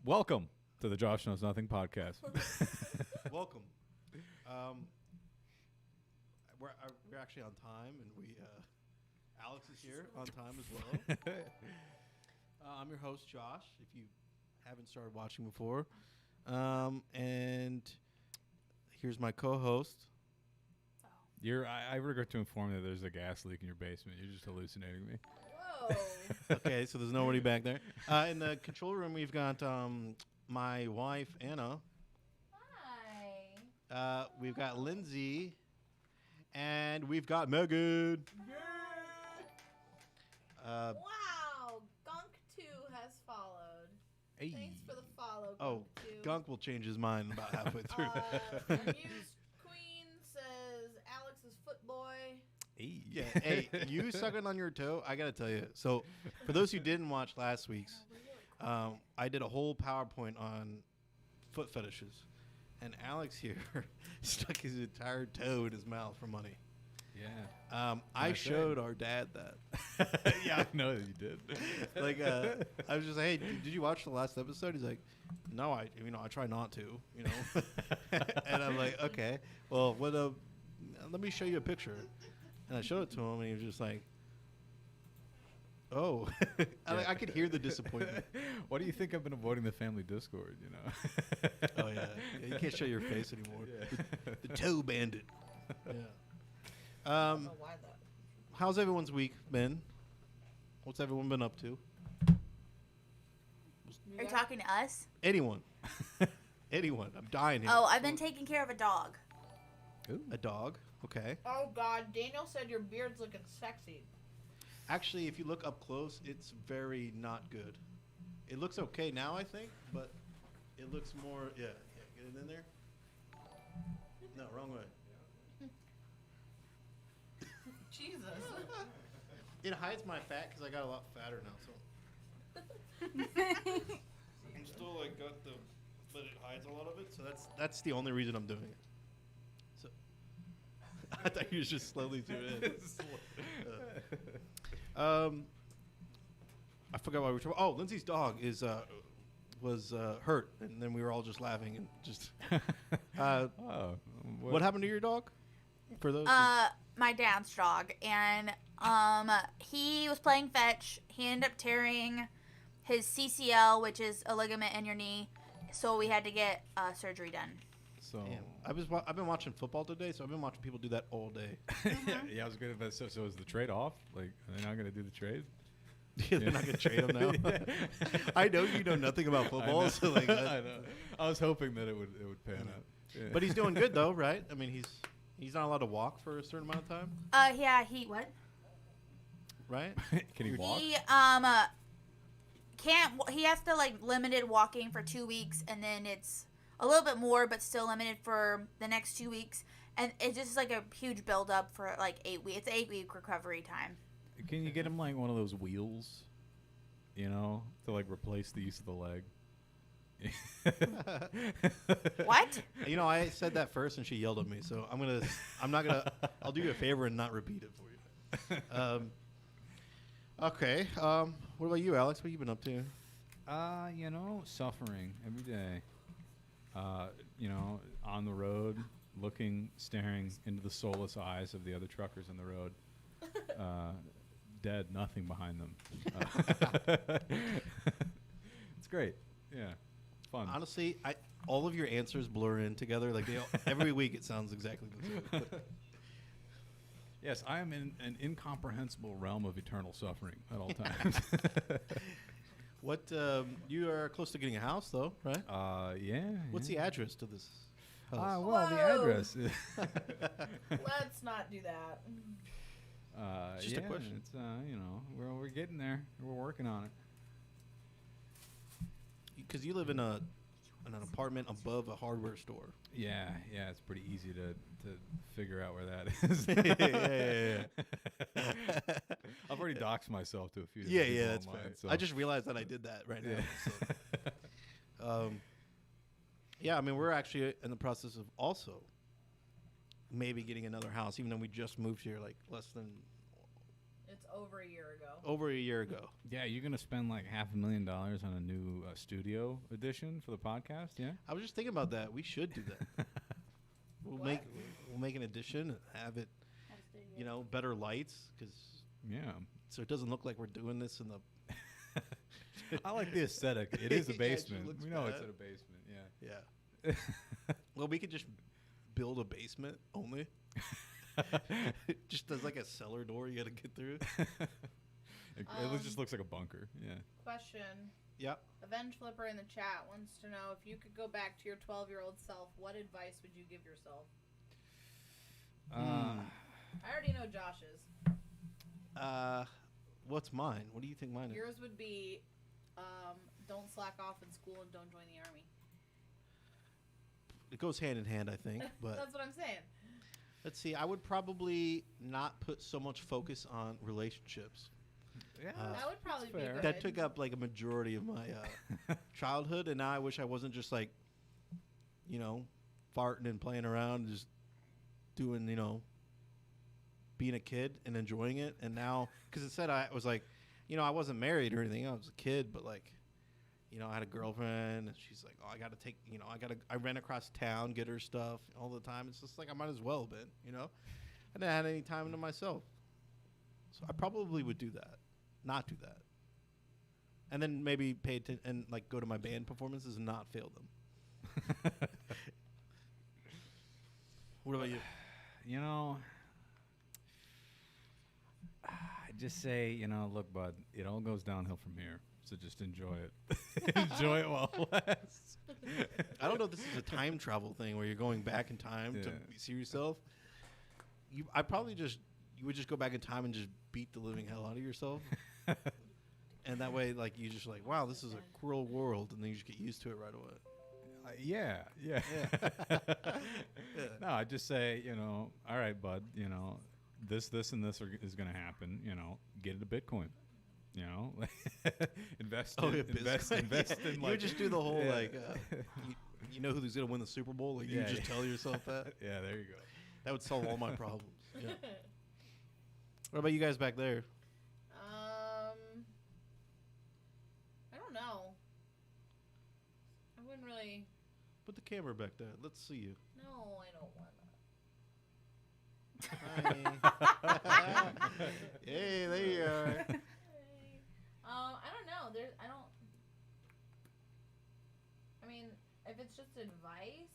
Welcome to the Josh Knows Nothing podcast. Welcome. We're actually on time, and Alex is here on time as well. I'm your host, Josh, if you haven't started watching before. And here's my co-host. I regret to inform you that there's a gas leak in your basement. You're just hallucinating me. Whoa. Okay, so there's nobody back there. In the control room, we've got my wife, Anna. Hi. We've got Lindsay. And we've got Megan. Wow. Gunk 2 has followed. Hey. Thanks for the follow, Oh, Gunk 2. Gunk will change his mind about halfway through. Amused Queen says Alex is footboy. Hey. Yeah, hey, you sucking on your toe? I gotta tell you. So, for those who didn't watch last week's, I did a whole PowerPoint on foot fetishes, and Alex here stuck his entire toe in his mouth for money. Yeah. I showed our dad that. Yeah, I know that you did. Like, I was just like, hey, did you watch the last episode? He's like, no, I try not to, and I'm like, okay, well, let me show you a picture. And I showed it to him, and he was just like, oh. I could hear the disappointment. Why do you think I've been avoiding the family Discord, Oh, yeah. You can't show your face anymore. Yeah. The toe bandit. Yeah. I don't know why that. How's everyone's week been? What's everyone been up to? Are you talking to us? Anyone. Anyone. I'm dying here. Oh, I've been taking care of a dog. Ooh. A dog. Okay. Oh, God. Daniel said your beard's looking sexy. Actually, if you look up close, it's very not good. It looks okay now, I think, but it looks more. Yeah. Get it in there. No, wrong way. Jesus. It hides my fat because I got a lot fatter now. So I'm still got the, but it hides a lot of it. So that's the only reason I'm doing it. So I thought you was just slowly doing it. I forgot why we were talking. Oh, Lindsay's dog was hurt, and then we were all just laughing and just. What happened to your dog? For those. My dad's dog, and he was playing fetch. He ended up tearing his CCL, which is a ligament in your knee, so we had to get surgery done. So I've been watching football today, so I've been watching people do that all day. yeah, I was good. But so is the trade off? Like, are they not going to do the trade? Yeah, they're not gonna trade him now. I know you know nothing about football, so I know. I was hoping that it would pan out. Yeah. But he's doing good though, right? I mean, he's not allowed to walk for a certain amount of time, Yeah, what? right? Can he walk? He can't. He has to limited walking for 2 weeks, and then it's a little bit more, but still limited for the next 2 weeks. And it's just a huge build up for 8 weeks. It's 8-week recovery time. Can you get him one of those wheels, to replace the use of the leg? What? I said that first, and she yelled at me. So I'll do you a favor and not repeat it for you. Okay. What about you, Alex? What have you been up to? Suffering every day. On the road, staring into the soulless eyes of the other truckers on the road. Dead, nothing behind them. It's great. Yeah, it's fun. Honestly, all of your answers blur in together. Every week, it sounds exactly the same. Yes, I am in an incomprehensible realm of eternal suffering at all times. What you are close to getting a house, though, right? Yeah. What's the address to this house? Well, the Whoa. address. Let's not do that. It's just a question. It's we're getting there. We're working on it. Because you live in an apartment above a hardware store. Yeah, it's pretty easy to figure out where that is. Yeah. I've already doxed myself to a few different people That's online, fair. so. I just realized that I did that right now. So. Yeah, I mean, we're actually in the process of also maybe getting another house, even though we just moved here less than It's over a year ago. Over a year ago. Yeah, you're gonna spend like $500,000 on a new studio edition for the podcast. Yeah. I was just thinking about that. We should do that. We'll What? make an edition and have it, you know, better lights, Yeah. so it doesn't look like we're doing this in the. I like the aesthetic. It is a Yeah, it just basement. looks We know it's bad. in a basement. Yeah. Yeah. Well, we could just build a basement only. Just as like a cellar door you got to get through. It just looks like a bunker. Yeah. Question. Yeah. Avenge Flipper in the chat wants to know if you could go back to your 12-year-old self, what advice would you give yourself? I already know Josh's. What's mine? What do you think mine is? Yours would be don't slack off in school and don't join the army. It goes hand in hand, I think. But That's what I'm saying. let's see. I would probably not put so much focus on relationships. Yeah. That would probably be fair. good. That took up like a majority of my childhood, and now I wish I wasn't just like, you know, farting and playing around, just doing, you know, being a kid and enjoying it. And now, because it said I was like, you know, I wasn't married or anything. I was a kid, but like, you know, I had a girlfriend, and she's like, oh, I got to take, you know, I ran across town, get her stuff all the time. It's just like I might as well have been, you know. I didn't have any time to myself, so I probably would do that. Not do that, and then maybe pay attention and like go to my band performances and not fail them. What about you? You know, I just say, you know, look, bud, it all goes downhill from here. So just enjoy it. Enjoy it while it lasts. I don't know if this is a time travel thing where you're going back in time to Yeah. see yourself. You would just go back in time and just beat the living hell out of yourself. And that way, like, you just like, wow, this is a cruel world, and then you just get used to it right away. Yeah. Yeah. No, I just say, you know, all right, bud, you know, this, and this is going to happen. You know, get into Bitcoin. You know, invest in, invest yeah. in You like would just do the whole yeah. like, you know who's gonna win the Super Bowl? Like, you Yeah, just yeah. tell yourself that. Yeah, there you go. That would solve all my problems. Yeah. What about you guys back there? I don't know. I wouldn't really. Put the camera back there. Let's see you. No, I don't want to. Hi. Hey, there you are. I don't know. I don't. I mean, if it's just advice,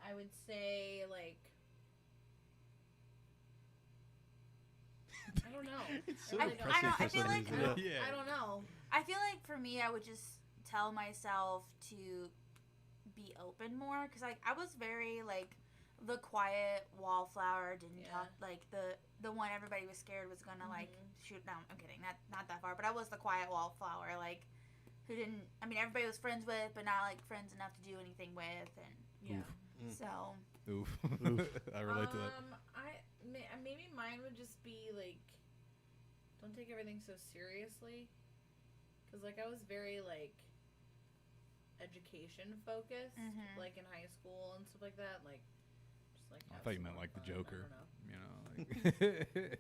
I would say like. I don't know. It's so I really don't- depressing I for feel some like- reason. Yeah. I don't know. I feel like for me, I would just tell myself to be open more, because like I was very like the quiet wallflower, didn't Yeah. talk, like the one everybody was scared was gonna like Mhm. shoot. No, I'm kidding, not that far, but I was the quiet wallflower, like who didn't. I mean, everybody was friends with, but not like friends enough to do anything with, and Yeah. Mm. so Oof. Oof. I relate to that. Maybe mine would just be like, don't take everything so seriously, because like I was very like education focused, Mhm. like in high school and stuff like that, like just like. I have thought you some meant more like the fun, I Joker. don't know. You know, like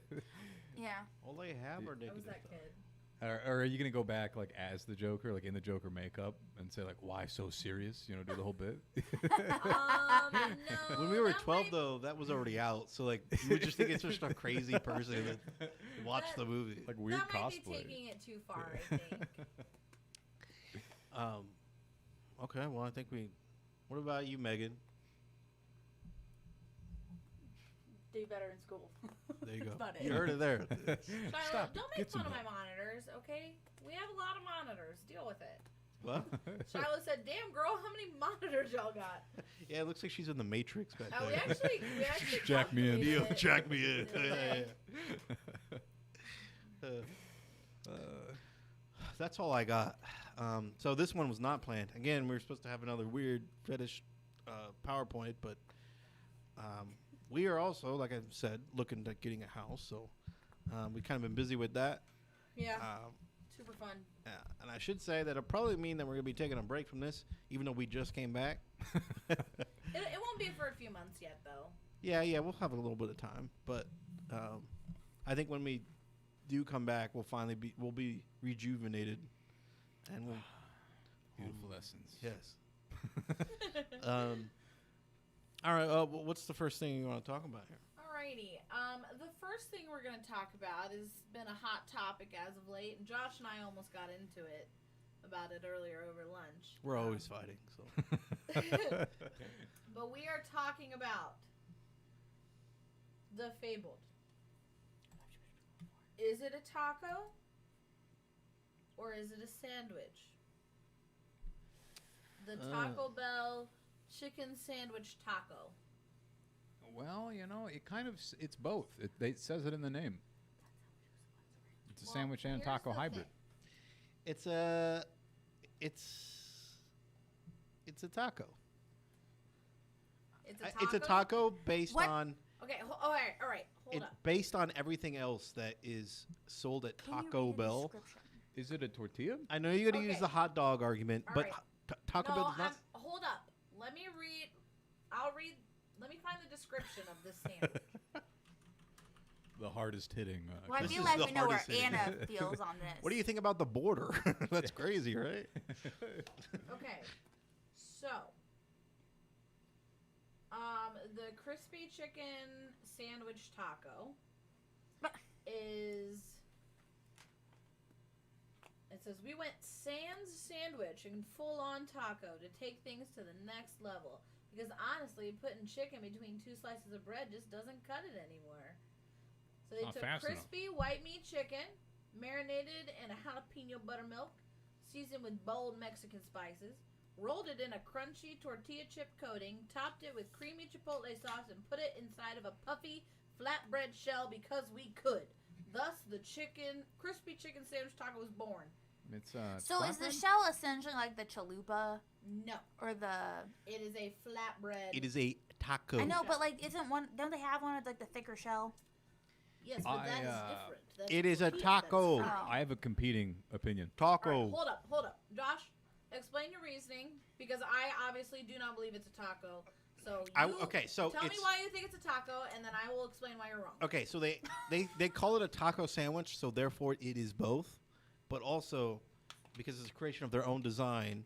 yeah. All they have are I naked was that stuff. kid. or are you gonna go back like as the Joker, like in the Joker makeup, and say like, "Why so serious?" You know, do the whole bit. No. When we were that 12, might- though, that was already out. So, like, you would just think it's just a crazy person that watched the movie. Like weird that might cosplay. be taking it too far, I think. Okay, well, I think we... What about you, Megan? Do better in school. There you go. That's about it. You heard it there. Shiloh, Stop. don't Get make some fun of my help. monitors, okay? We have a lot of monitors. Deal with it. What? Shiloh said, "Damn, girl, how many monitors y'all got?" Yeah, it looks like she's in the Matrix back We there. actually Jack me in. Neo, calculated it. jack me in. That's all I got. So this one was not planned. Again, we were supposed to have another weird fetish PowerPoint, but we are also, like I said, looking at getting a house. So we've kind of been busy with that. Yeah, Um, super fun. yeah, and I should say that it'll probably mean that we're going to be taking a break from this, even though we just came back. It won't be for a few months yet, though. Yeah, we'll have a little bit of time, but I think when we do come back, we'll be rejuvenated, and we'll Beautiful essence. yes. All right. What's the first thing you want to talk about here? Alrighty. The first thing we're going to talk about has been a hot topic as of late, and Josh and I almost got into it about it earlier over lunch. We're always fighting, so. But we are talking about the Fabled. Is it a taco? Or is it a sandwich? The Taco Bell chicken sandwich taco. Well, it's both. It says it in the name. It's a sandwich and taco hybrid. It's a taco. It's a taco. It's a taco based What? on. Okay, all right. Hold up. Based on everything else that is sold at Can you Taco read the Bell. description? Is it a tortilla? I know you're going to use Okay. the hot dog argument, All but right. Taco Bell does not. Hold up. Let me read. Let me find the description of this sandwich. The hardest hitting. Well, I This feel is like the we know where hardest hitting. Anna feels on this. What do you think about the border? That's crazy, right? Okay, so the crispy chicken sandwich taco is. It says we went sans sandwich and full on taco to take things to the next level. Because honestly, putting chicken between two slices of bread just doesn't cut it anymore. So they Not took fast crispy white meat chicken, marinated in a jalapeno buttermilk, seasoned with bold Mexican spices, rolled it in a crunchy tortilla chip coating, topped it with creamy chipotle sauce, and put it inside of a puffy flatbread shell because we could. Thus, the crispy chicken sandwich taco was born. It's So is the shell essentially like the chalupa No, or the? it is a flatbread. It is a taco. I know, but like, isn't one? Don't they have one with like the thicker shell? Yes, but that is I, different. That's it is a tortilla taco. that's fried. I have a competing opinion. Taco. All right, hold up. Josh, explain your reasoning, because I obviously do not believe it's a taco. So so tell me it's- why you think it's a taco, and then I will explain why you're wrong. Okay, so they call it a taco sandwich, so therefore it is both. But also, because it's a creation of their own design,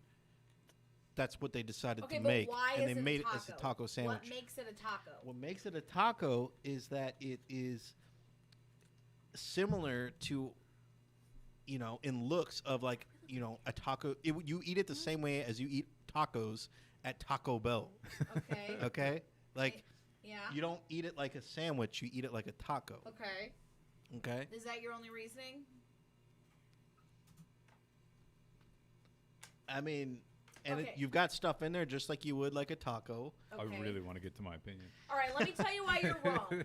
that's what they decided Okay, to but make, why and is they it made a taco? it as a taco sandwich. What makes it a taco? What makes it a taco is that it is similar to, in looks of like, a taco. You eat it the same way as you eat tacos at Taco Bell. Okay. Okay? Like, Yeah. you don't eat it like a sandwich. You eat it like a taco. Okay. Okay? Is that your only reasoning? I mean, and Okay. you've got stuff in there just like you would like a taco. Okay. I really want to get to my opinion. All right, let me tell you why you're wrong.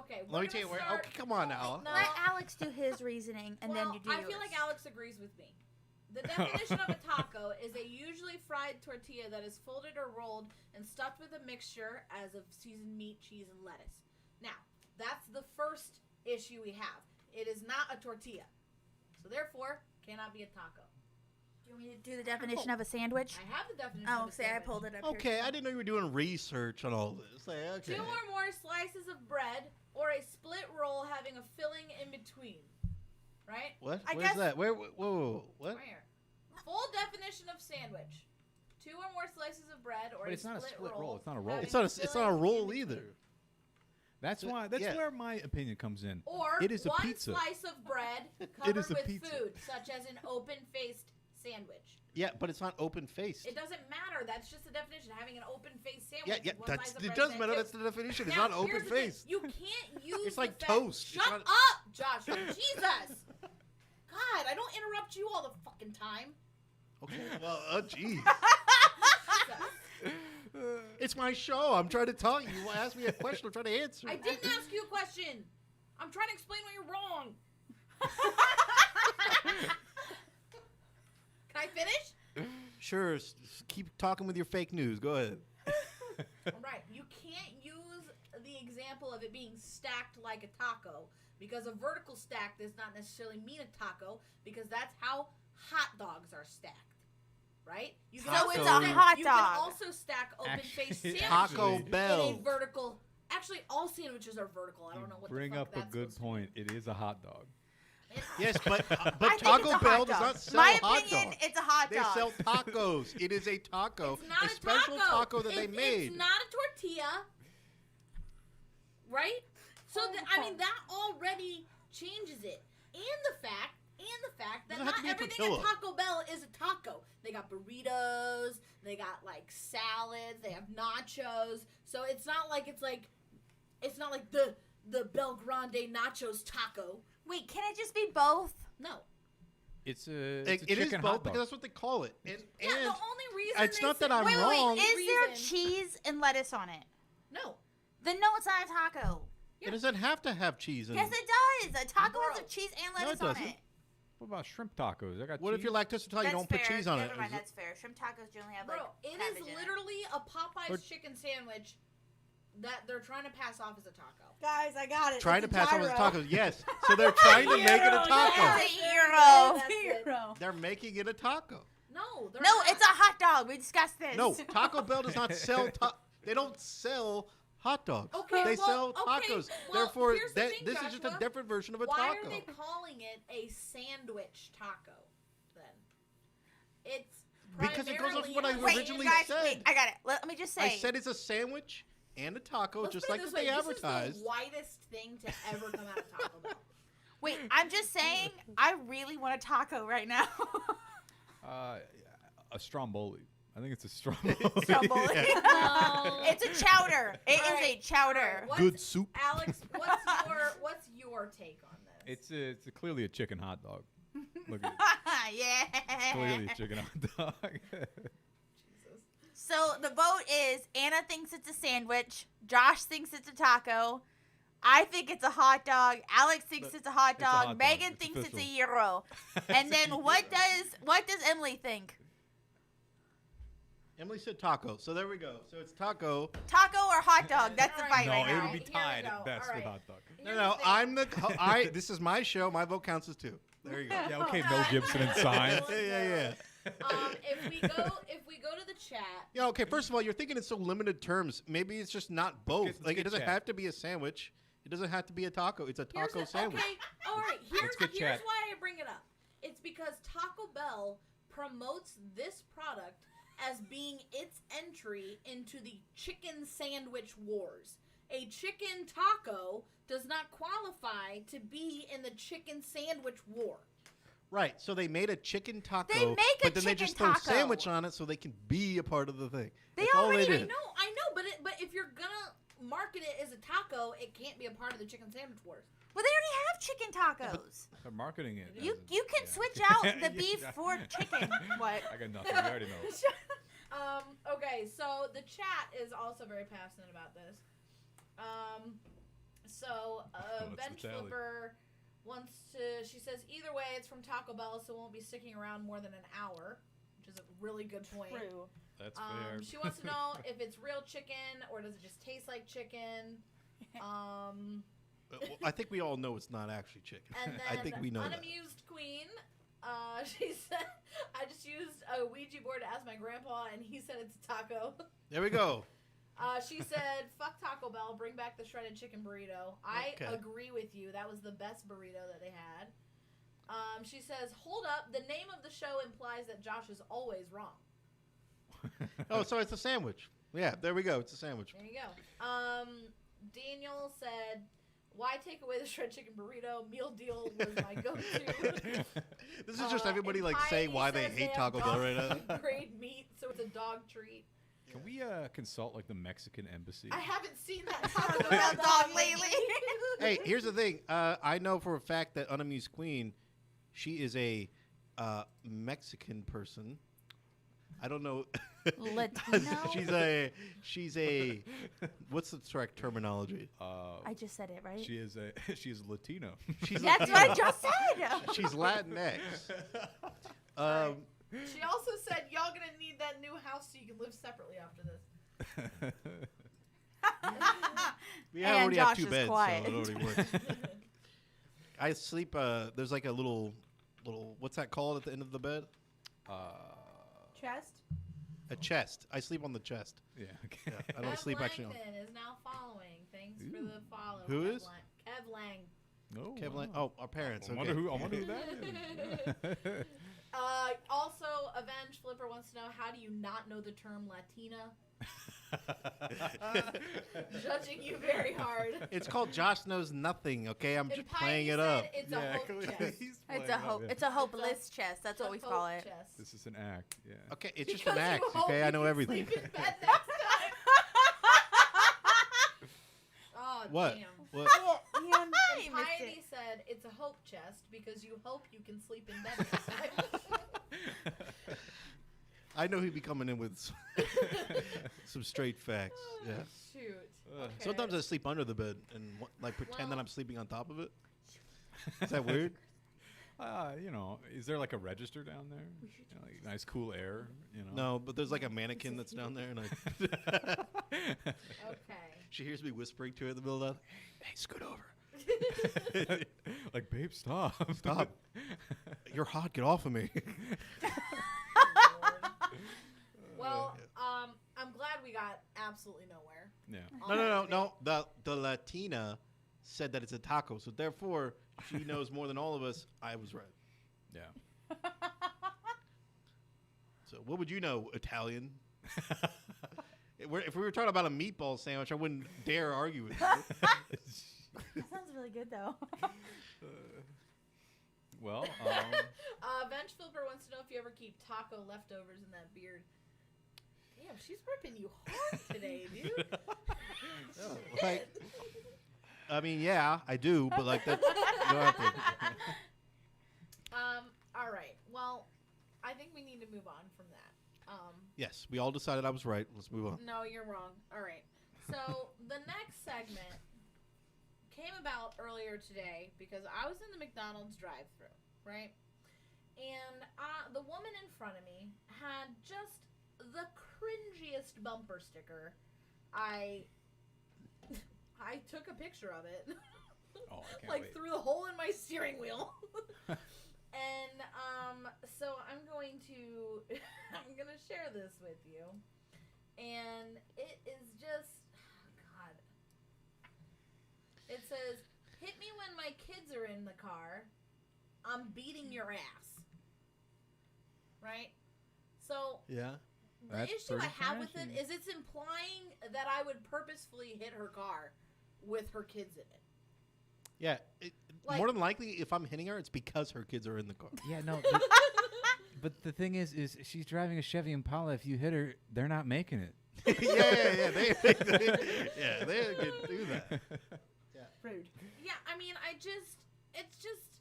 Okay. Let me tell you where. Okay, come on now. No. Let Alex do his reasoning, and then you do I yours. feel like Alex agrees with me. The definition of a taco is a usually fried tortilla that is folded or rolled and stuffed with a mixture as of seasoned meat, cheese, and lettuce. Now, that's the first issue we have. It is not a tortilla. So therefore, cannot be a taco. Do you want me to do the definition of a sandwich? I have the definition Oh, of a say I sandwich. pulled it up. Okay, here. I didn't know you were doing research on all this. Like, okay. 2 or more slices of bread or a split roll having a filling in between. Right? What? I Where's guess- that? Whoa, what? Right here. Full definition of sandwich. 2 or more slices of bread or But it's not a split roll. It's not a roll. having It's not a filling roll in either. between. That's So- why. That's yeah. where my opinion comes in. Or It is a one pizza. slice of bread covered is a with pizza. food, such as an open-faced sandwich. Yeah, but it's not open faced. It doesn't matter. That's just the definition. Having an open-faced sandwich. Yeah, with one that's slice of it bread does is matter. too. That's the definition. It's Now, not here's open the thing. faced. You can't use. It's the like fact- toast. It's Shut not- up, Josh. Jesus. God, I don't interrupt you all the fucking time. Okay. Well, jeez. Jesus. It's my show. I'm trying to tell you. You asked me a question. I'm trying to answer. I didn't ask you a question. I'm trying to explain why you're wrong. Can I finish? Sure. Keep talking with your fake news. Go ahead. All right. You can't use the example of it being stacked like a taco because a vertical stack does not necessarily mean a taco because that's how hot dogs are stacked. Right? You So it's a Taco- hot You dog. can also stack open-faced Actually- sandwiches Taco Actually- Bell. in a vertical Actually, all sandwiches are vertical. I don't know what Bring the fuck up a that's good supposed to point. It is a hot dog. Yes, but I think Taco it's a Bell hot does dog. not sell My hot opinion, dogs. it's a hot They dog. sell tacos. It is a taco. It's not a special taco that they made. It's not a tortilla, right? So I mean that already changes it, and the fact that Doesn't have to not be a everything tortilla. at Taco Bell is a taco. They got burritos, they got like salads, they have nachos. So it's not like the Bel Grande nachos taco. Wait, can it just be both? No. It's a It is chicken both hot dog. because that's what they call it. And, Yeah, the and only reason it's they not that say- I'm Wait, wrong. is there reason- cheese and lettuce on it? No. Then no, it's not a taco. it doesn't have to have cheese in Yes, it. it does. A taco has Bro. a cheese and No, it lettuce on doesn't. it. What about shrimp tacos? I got What if cheese. you're lactose intolerant? You That's don't put fair. cheese on Never it. mind, Is that's fair. Shrimp tacos generally have Bro, like it cabbage is in literally a Popeye's Or- chicken sandwich that they're trying to pass off as a taco. Guys, I got it. trying to It's a pass off as gyro. tacos? Yes. So they're trying to make it a Gyro, taco. yes. It's a hero. That's it. Hero. They're making it a taco. No, they're No, not. it's a hot dog. We discussed this. No, Taco Bell does not sell. They don't sell hot dogs. Okay, they well, sell okay, tacos. well, Therefore, here's the thing, this is just a Joshua. different version of a Why taco. are they calling it a sandwich taco then? It's Because it goes off what I Wait, originally you guys, said. wait, I got it. Let me just say. I said it's a sandwich and a taco, Let's just put like it this they way, advertised. This is the whitest thing to ever come out of Taco Bell. Wait, I'm just saying. I really want a taco right now. A stromboli. I think it's a stromboli. Stromboli. No. It's a chowder. It is Alright, a chowder. alright, what's- Good soup. Alex, what's your take on this? It's clearly a chicken hot dog. Look at it. Yeah. Clearly a chicken hot dog. Jesus. So the vote is Anna thinks it's a sandwich. Josh thinks it's a taco. I think it's a hot dog. Alex thinks it's a hot It's a dog. hot dog. Megan It's thinks it's a official. gyro. And then what does Emily think? Emily said taco, so there we go. So it's taco. Taco or hot dog? That's the Alright, fight No, right it now. would be Here we tied go. at best Alright. with hot dog. No, Here's no, the thing. I'm the. This is my show. My vote counts as two. There you go. Yeah, okay, Mel Gibson and signs. Yeah. If we go to the chat, Yeah, okay, first of all, you're thinking in so limited terms. Maybe it's just not both. Let's Like, it get doesn't chat. have to be a sandwich. It doesn't have to be a taco. It's a here's taco the, sandwich. Okay, all right. Here's get chat. why I bring it up. It's because Taco Bell promotes this product as being its entry into the chicken sandwich wars. A chicken taco does not qualify to be in the chicken sandwich war. Right, so they made a chicken taco, They make a but then they chicken just throw taco. sandwich on it so they can be a part of the thing. They That's all already they I did. know, but if you're gonna market it as a taco, it can't be a part of the chicken sandwich wars. Well, they already have chicken tacos. They're marketing it. You as a- you can yeah. switch out the beef Yeah. for chicken. What? I got nothing. You already know. Okay, so the chat is also very passionate about this. What's the Bench tally? Flipper wants to. She says either way, it's from Taco Bell, so it won't be sticking around more than an hour, which is a really good point. True. That's fair. She wants to know if it's real chicken or does it just taste like chicken. Well, I think we all know it's not actually chicken. And then I think we know that. Unamused Queen. She said, I just used a Ouija board to ask my grandpa, and he said it's a taco. There we go. She said, fuck Taco Bell, bring back the shredded chicken burrito. I Okay. agree with you. That was the best burrito that they had. She says, hold up. The name of the show implies that Josh is always wrong. Oh, so it's a sandwich. Yeah, there we go. It's a sandwich. There you go. Daniel said, why take away the shredded chicken burrito? Meal deal was my go-to. This is just everybody And like Piety saying why they says hate have Taco Bell right now. dog grade meat, so it's a dog treat. Can we consult like the Mexican embassy? I haven't seen that Taco Taco Bell Bell dog dog lately. Hey, here's the thing. I know for a fact that Unamused Queen, she is a Mexican person. I don't know. Latino? she's a what's the correct terminology? I just said it right. She is Latino. She's That's what I just said. She's Latinx. She also said, y'all gonna need that new house so you can live separately after this. We And already Josh have two is beds, quiet. so it already works. I sleep. There's like a little. What's that called at the end of the bed? Chest? A chest. I sleep on the chest. Yeah. Okay. Yeah, I don't sleep actually on. Langdon is now following. Thanks for the follow. Who Kev is? Kev Lang. No. Kevin, wow. our parents. I Okay. wonder who that is. Also, Avenge Flipper wants to know, how do you not know the term Latina? Judging you very hard. It's called Josh Knows Nothing, okay? I'm just And playing Piety it said up. It's Yeah, a hope clearly chest. he's It's playing a it up, hope. yeah. It's a hopeless chest. That's what we call Hope it. chest. This is an act. Yeah. Okay, it's just Because an you act, hope okay? you I know can everything. sleep in bed next time. Oh, What? damn. What? And You missed Piety it. said it's a hope chest because you hope you can sleep in bed next time. I know he'd be coming in with some straight facts. Yeah. Shoot. Ugh. Okay. Sometimes I sleep under the bed and like pretend that Well- I'm sleeping on top of it. Is that weird? Is there like a register down there? You know, like nice cool air. You know. No, but there's like a mannequin that's down there, and Okay. she hears me whispering to her in the middle of the night. Hey, scoot over. Like, babe, stop. Stop. You're hot. Get off of me. Well, I'm glad we got absolutely nowhere. Yeah. on that debate. No. The Latina said that it's a taco, so therefore she knows more than all of us. I was right. Yeah. So what would you know, Italian? If we were talking about a meatball sandwich, I wouldn't dare argue with you. That sounds really good though. Well, Bench Flipper wants to know if you ever keep taco leftovers in that beard. Damn, she's ripping you hard today, dude. Like, I mean, yeah, I do, but like that. You don't have to. All right. Well, I think we need to move on from that. Yes, we all decided I was right. Let's move on. No, you're wrong. All right. So the next segment came about earlier today because I was in the McDonald's drive-thru, right? And the woman in front of me had just the cringiest bumper sticker. I took a picture of it. oh, I can't like wait. through the hole in my steering wheel. And so I'm going to share this with you. And it is just, God. It says, "Hit me when my kids are in the car. I'm beating your ass." Right? So Yeah. the That's issue I pretty have with it trashy. is it's implying that I would purposefully hit her car with her kids in it. Yeah. Like- More than likely, if I'm hitting her, it's because her kids are in the car. Yeah, no. But the thing is she's driving a Chevy Impala. If you hit her, they're not making it. yeah. They could do that. Rude. Yeah, I mean, it's just,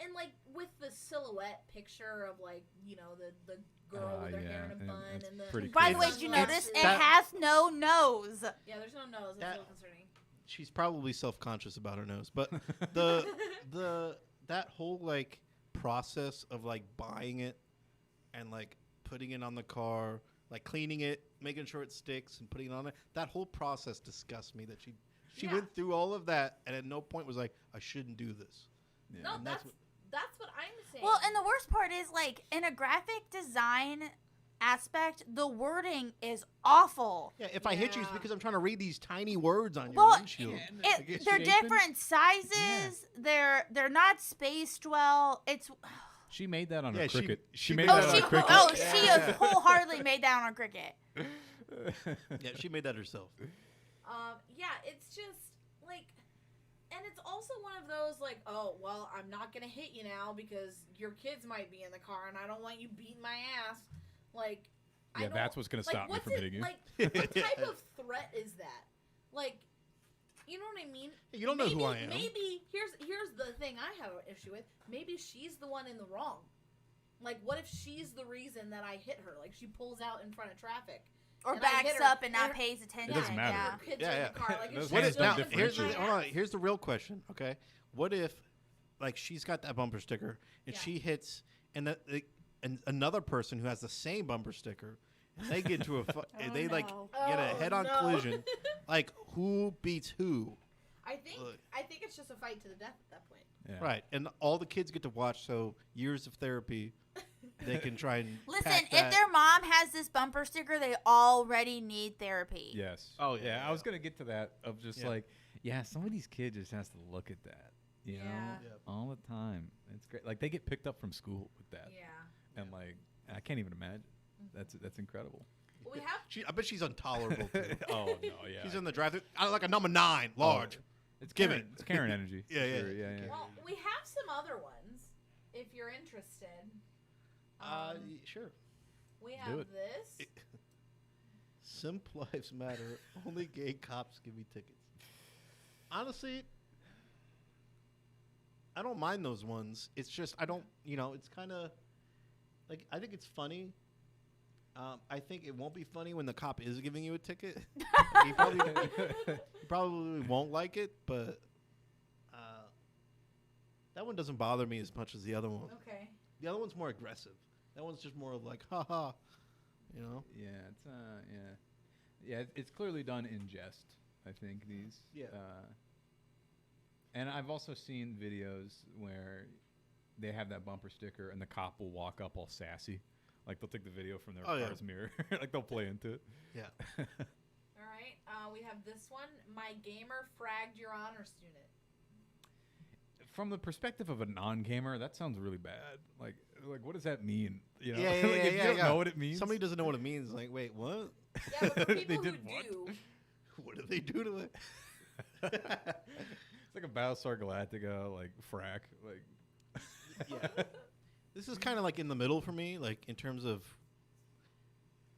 and like with the silhouette picture of like, you know, the girl with her hair in a and bun it's and the. pretty By the way, crazy. did you notice it That- has no nose? Yeah, there's no nose. It's a That- little concerning. She's probably self-conscious about her nose, but that whole like process of like buying it and like putting it on the car, like cleaning it, making sure it sticks, and putting it on there. That whole process disgusts me. That she Yeah. went through all of that and at no point was like, I shouldn't do this. Yeah. No, And that's that's what I'm saying. Well, and the worst part is like in a graphic design aspect, the wording is awful. Yeah, if I hit you, it's Yeah. because I'm trying to read these tiny words on your Well, windshield. I guess They're she- different sizes. They're not spaced well. It's She made that on Yeah, a she- cricket. she made made that that on on a a cricket. she has wholeheartedly made that on a cricket. Yeah, she made that herself. yeah, it's just like, and it's also one of those like, oh, well, I'm not gonna hit you now because your kids might be in the car and I don't want you beating my ass. Like, I Yeah, don't- that's what's gonna like, stop me what's from it- hitting you. Like, what type of threat is that? Like, you know what I mean? You don't know who I am. Maybe here's the thing I have an issue with. Maybe she's the one in the wrong. Like, what if she's the reason that I hit her? Like, she pulls out in front of traffic. Or And I hit backs her, up and not and her- pays attention. It doesn't matter. Yeah. Her kids Yeah, are in yeah. the car. Like, Those if What hands she's if, don't now, still in here's my the, hold on, ass- here's the real question, okay? What if, like, she's got that bumper sticker, and Yeah. she hits, and and another person who has the same bumper sticker, and they get into and they, like, no. get a Oh, head-on no. collision. Like, who beats who? I think Look. it's just a fight to the death at that point. Yeah. Right, and all the kids get to watch, so years of therapy. they can try and Listen, pack if that. their mom has this bumper sticker, they already need therapy. Yes. Oh, yeah. yeah. I was gonna get to that of just Yeah. like, yeah, some of these kids just has to look at that, you know, Yeah. Yep. all the time. It's great. Like they get picked up from school with that, Yeah. and like I can't even imagine. That's incredible. Well, we have. I bet she's intolerable too. Oh no, yeah. She's in the drive-thru. I like a number 9, large. It's Give Karen, it. It's Karen energy. Yeah, for yeah. sure. Yeah. Well, we have some other ones. If you're interested. Sure. We Do have it. this. Simp lives matter. Only gay cops give me tickets. Honestly, I don't mind those ones. It's just I don't. It's kind of like I think it's funny. I think it won't be funny when the cop is giving you a ticket. he probably won't like it, but that one doesn't bother me as much as the other one. Okay. The other one's more aggressive. That one's just more of like, haha, Yeah, it's yeah, it's clearly done in jest. I think these. Yeah. And I've also seen videos where they have that bumper sticker, and the cop will walk up all sassy, like they'll take the video from their car's mirror, like they'll play into it. Yeah. All right. We have this one. My gamer fragged your honor student. From the perspective of a non-gamer, that sounds really bad. Like what does that mean? You know? Yeah, Like, if you don't know what it means. Somebody doesn't know what it means. Like, wait, what? Yeah, but for They people who did what? do. What did they do to it? It's like a Battlestar Galactica, like frack, like. Yeah. This is kind of like in the middle for me, like in terms of.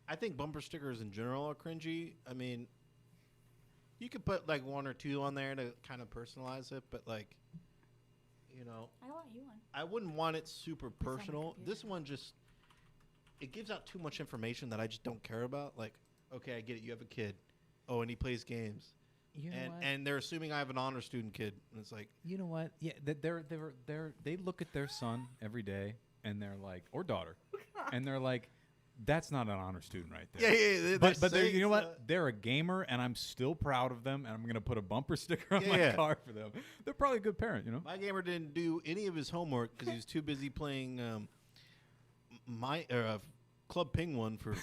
I think bumper stickers in general are cringy. I mean, you could put like 1 or 2 on there to kind of personalize it, but like, I want you one. I wouldn't want it super my personal. computer. This one just, it gives out too much information that I just don't care about. Like, okay, I get it. You have a kid. Oh, and he plays games. You know what? And they're assuming I have an honor student kid. And it's like, You know what? Yeah, they look at their son every day, and they're like, or daughter, and they're like, that's not an honor student right there. yeah. But you know what? They're a gamer, and I'm still proud of them, and I'm gonna put a bumper sticker on my Yeah. car for them. They're probably a good parent, you know. My gamer didn't do any of his homework because he was too busy playing Club Penguin for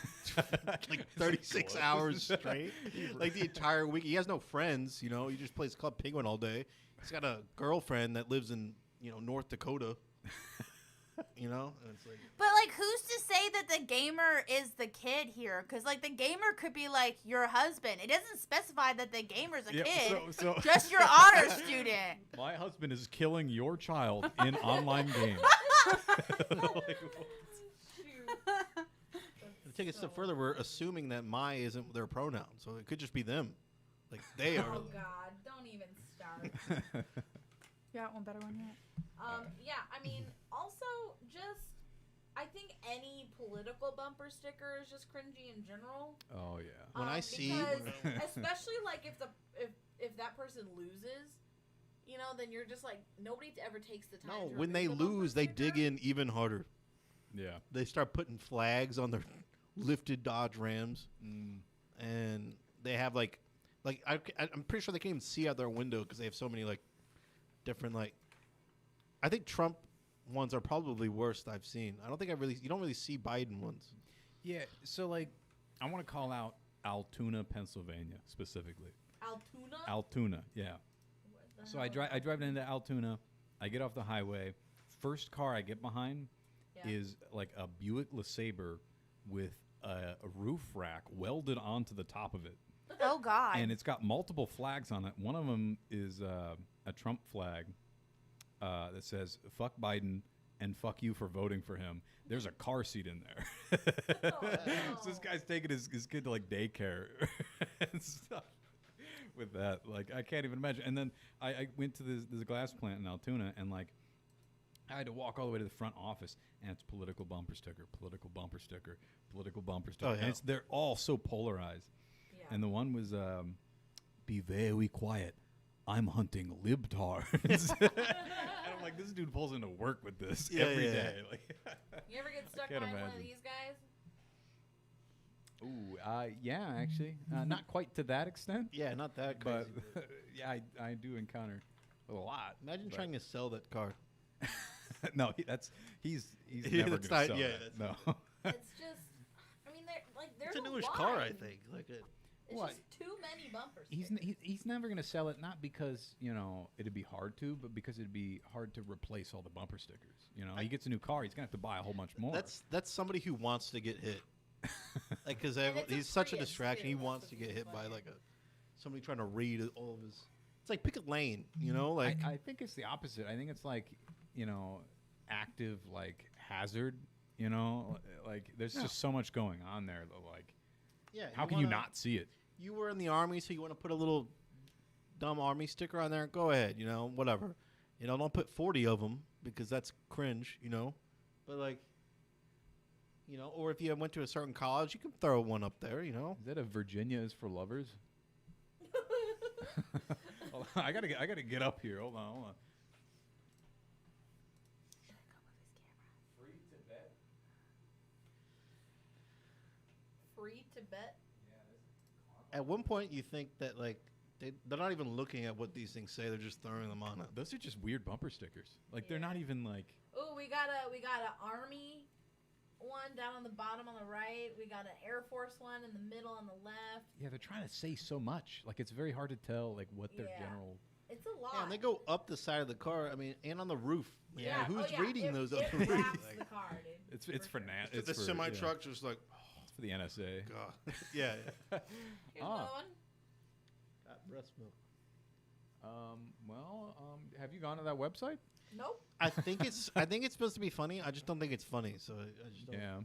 like 36 hours straight. Like the entire week. He has no friends, He just plays Club Penguin all day. He's got a girlfriend that lives in, North Dakota. And it's like, But like, who's to say that the gamer is the kid here? Because like, the gamer could be like your husband. It doesn't specify that the gamer's a kid. So Just your honor student. my husband is killing your child in online games. Like, to take it a step further, we're assuming that my isn't their pronoun, so it could just be them. Like they are. Oh God! Don't even start. You got one better one yet? Yeah, I mean, also just I think any political bumper sticker is just cringy in general. oh yeah. When I see- because especially like if that person loses, then you're just like nobody ever takes the time. No, to when they remove the bumper lose, they dig sticker. in even harder. Yeah. They start putting flags on their lifted Dodge Rams, and they have like I'm pretty sure they can't even see out their window because they have so many like different like. I think Trump ones are probably worst I've seen. I don't think you don't really see Biden ones. Yeah. So like, I want to call out Altoona, Pennsylvania specifically. Altoona. Altoona. Yeah. What the So hell I is drive into Altoona. I get off the highway. First car I get behind Yeah. is like a Buick LeSabre with a roof rack welded onto the top of it, Oh God. and it's got multiple flags on it. One of them is a Trump flag that says "fuck Biden" and "fuck you for voting for him." There's a car seat in there. So this guy's taking his kid to like daycare and stuff. With that, like, I can't even imagine. And then I went to this glass plant in Altoona, and like, I had to walk all the way to the front office, and it's political bumper sticker, political bumper sticker, political bumper sticker. Oh, yeah. And they're all so polarized. Yeah. And the one was, be very quiet. I'm hunting libtards. And I'm like, this dude pulls into work with this every day. Like, You ever get stuck can't behind one of imagine. these guys? ooh, yeah, actually. Not quite to that extent. Yeah, not that crazy. But yeah, I do encounter a lot. Imagine but- trying to sell that car. No, he's never That's gonna not- sell yeah, that. that's No. It's just, I mean, there's It's a a newish line. car, I think. Like it. It's What? just too many bumpers. He's never gonna sell it, not because it'd be hard to, but because it'd be hard to replace all the bumper stickers. He gets a new car, he's gonna have to buy a whole bunch more. That's somebody who wants to get hit. Like because And it's a he's such a Prius, distraction. too. He That's wants what's to get hit by funny. like somebody trying to read all of his. It's like pick a lane, like I think it's the opposite. I think it's like active like hazard. Like there's just so much going on there. Like yeah. how can you not see it? You were in the army, so you want to put a little dumb army sticker on there? Go ahead, whatever. Don't put 40 of them because that's cringe, But like, or if you went to a certain college, you can throw one up there, Is that a Virginia is for lovers? Hold on, I gotta get up here. Hold on. Free to bet. At one point, you think that like they're not even looking at what these things say; they're just throwing them on it. Those are just weird bumper stickers. Like they're not even like. Oh, we got a army one down on the bottom on the right. We got an Air Force one in the middle on the left. Yeah, they're trying to say so much. Like it's very hard to tell like what their Yeah. general. It's a lot. Yeah, and they go up the side of the car. I mean, and on the roof. Man, Yeah. who's Oh, yeah. reading it, those it up the roof? wraps Like, the car, dude. It's for now. It's the for, semi yeah. truck just like, It's for the NSA. God. Yeah. Here's another one. Got breast milk. Have you gone to that website? Nope. I think it's supposed to be funny. I just don't think it's funny. So I just don't. Yeah.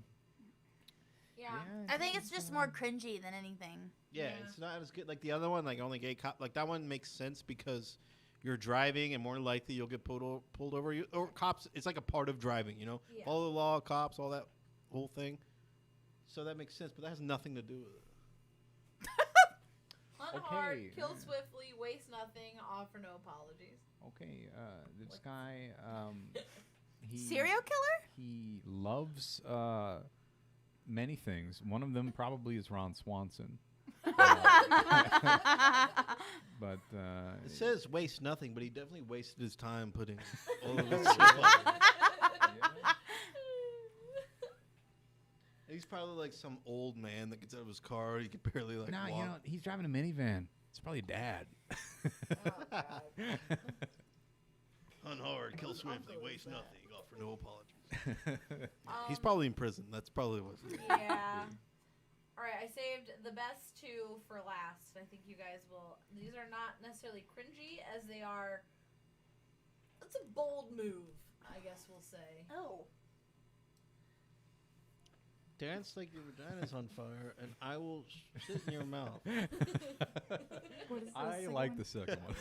Yeah. I think it's just more cringy than anything. Yeah, Yeah. it's not as good. Like the other one, like only gay cop. Like that one makes sense because you're driving and more likely you'll get pulled over. Or cops. It's like a part of driving. Yeah. Follow the law, cops, all that whole thing. So that makes sense, but that has nothing to do with it. Hunt hard, Okay. kill swiftly, waste nothing, offer no apologies. Okay. This guy. He Serial killer? He loves many things. One of them probably is Ron Swanson. But It says waste nothing, but he definitely wasted his time putting all of his stuff on. He's probably like some old man that gets out of his car. He can barely like nah, walk. he's driving a minivan. It's probably dad. Oh, God. Hunt hard, kill swiftly, uncle is waste that? nothing, offer no apologies. He's probably in prison. That's probably what. Yeah. All right, I saved the best two for last. I think you guys will. These are not necessarily cringy as they are. It's a bold move, I guess we'll say. Oh. Dance like your vagina's on fire, and I will shit in your mouth. What is I like the second one.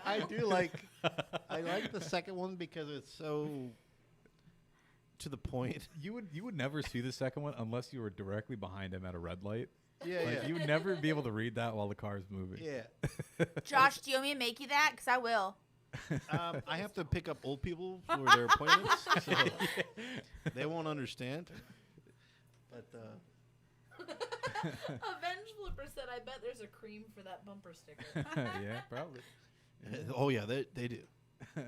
I do like. I like the second one because it's so to the point. You would never see the second one unless you were directly behind him at a red light. Yeah, Like you would never be able to read that while the car's moving. yeah. Josh, do you want me to make you that? Because I will. I have to pick up old people for their appointments, so they won't understand. But Avenge Flipper said, I bet there's a cream for that bumper sticker. Yeah, probably. oh yeah, they do. Yeah.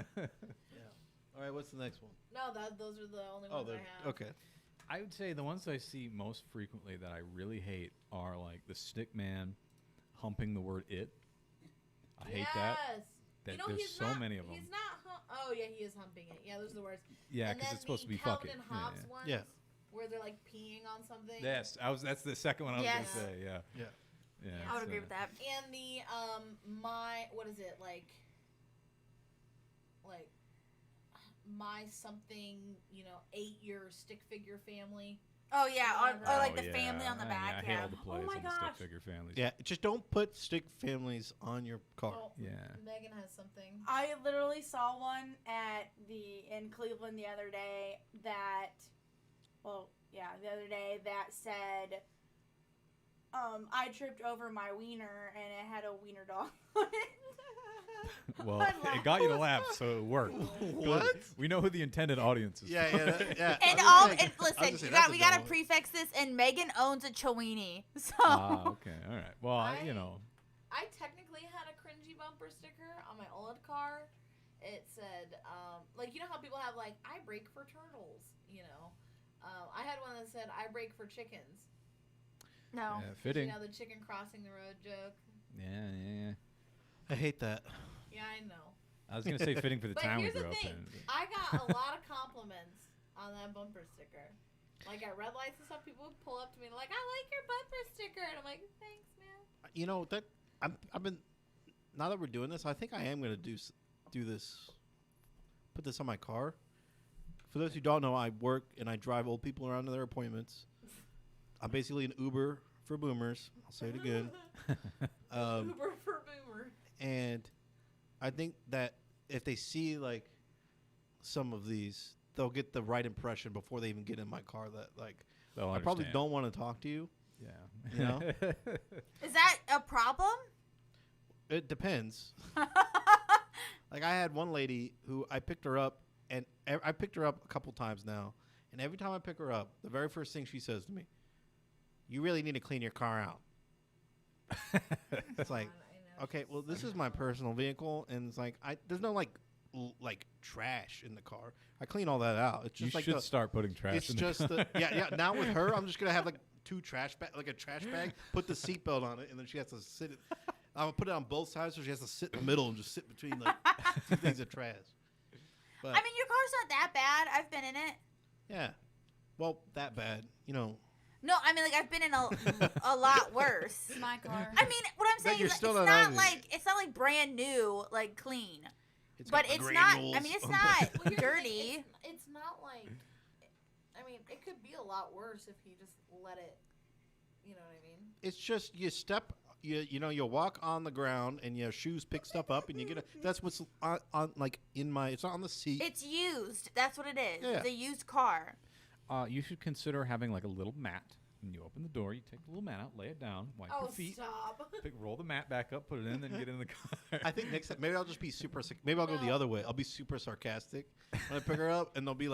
All right, what's the next one? No, those are the only ones I have. okay. I would say the ones I see most frequently that I really hate are like the stick man humping the word it. I hate that. Yes. That You know, there's he's so not, many of them. He's not. Oh yeah, he is humping it. Yeah, those are the words. Yeah, And because then it's supposed to the be Calvin fucking. and Hobbes Yeah, ones, Yeah. where they're like peeing on something. Yes, that's the second one I was Yes. gonna say. Yeah. Yeah. Yeah. I would it's, agree with that. And the what is it like my something 8-year stick figure family. Oh, yeah. Or Oh, like the yeah. family on the back. I hate Yeah. all the plays my on the stick gosh. figure families. Yeah, just don't put stick families on your car. Oh, Yeah. Megan has something. I literally saw one in Cleveland the other day that said I tripped over my wiener and it had a wiener dog on it. Well, I it got you to laughed. laugh, so it worked. What? Good. We know who the intended audience is. Yeah. And I was all, like- and I was listen, gonna say, we that's a gotta dumb one. prefix this. And Megan owns a Chiweenie, so Okay. All right. Well, I you know. I technically had a cringy bumper sticker on my old car, it said, like, you know how people have, like, I break for turtles, you know? I had one that said, I break for chickens. No. Fitting. You know, the chicken crossing the road joke? Yeah. I hate that. Yeah, I know. I was gonna say fitting for the But town we here's grew the up thing. in. I got a lot of compliments on that bumper sticker. Like, at red lights and stuff, people would pull up to me and like, I like your bumper sticker. And I'm like, thanks, man. You know, that I've been, now that we're doing this, I think I am going to do this, put this on my car. For those who don't know, I work and I drive old people around to their appointments. I'm basically an Uber for boomers. I'll say it again. Uber for boomer. And I think that if they see like some of these, they'll get the right impression before they even get in my car that like I probably don't want to talk to you. Yeah. You know? Is that a problem? It depends. Like I had one lady who I picked her up, and I picked her up a couple times now, and every time I pick her up, the very first thing she says to me, "You really need to clean your car out." It's like, okay, well, this is my personal vehicle, and it's like there's no like trash in the car. I clean all that out. It's just you should start putting trash. It's in just the yeah. Now with her, I'm just gonna have like two trash bag, like a trash bag. Put the seatbelt on it, and then she has to sit. I'll put it on both sides, so she has to sit in the middle and just sit between like two things of trash. But, I mean, your car's not that bad. I've been in it. yeah, well, that bad, you know. No, I mean, like, I've been in a lot worse. My car. I mean, what I'm saying you're is, still it's not not like brand new, like clean. Got But the it's not. granules I mean, it's on not Well, here's the thing, dirty. It's not like. I mean, it could be a lot worse if you just let it. You know what I mean? It's just you step. You know, you'll walk on the ground and your shoes pick stuff up and you get it. That's what's on like in my. It's not on the seat. It's used. That's what it is. Yeah. It's a used car. You should consider having like a little mat. When you open the door, you take the little mat out, lay it down, wipe your feet, stop. roll the mat back up, put it in, then get in the car. I think next time, maybe I'll just be super. Maybe I'll go the other way. I'll be super sarcastic when I pick her up, and it'll be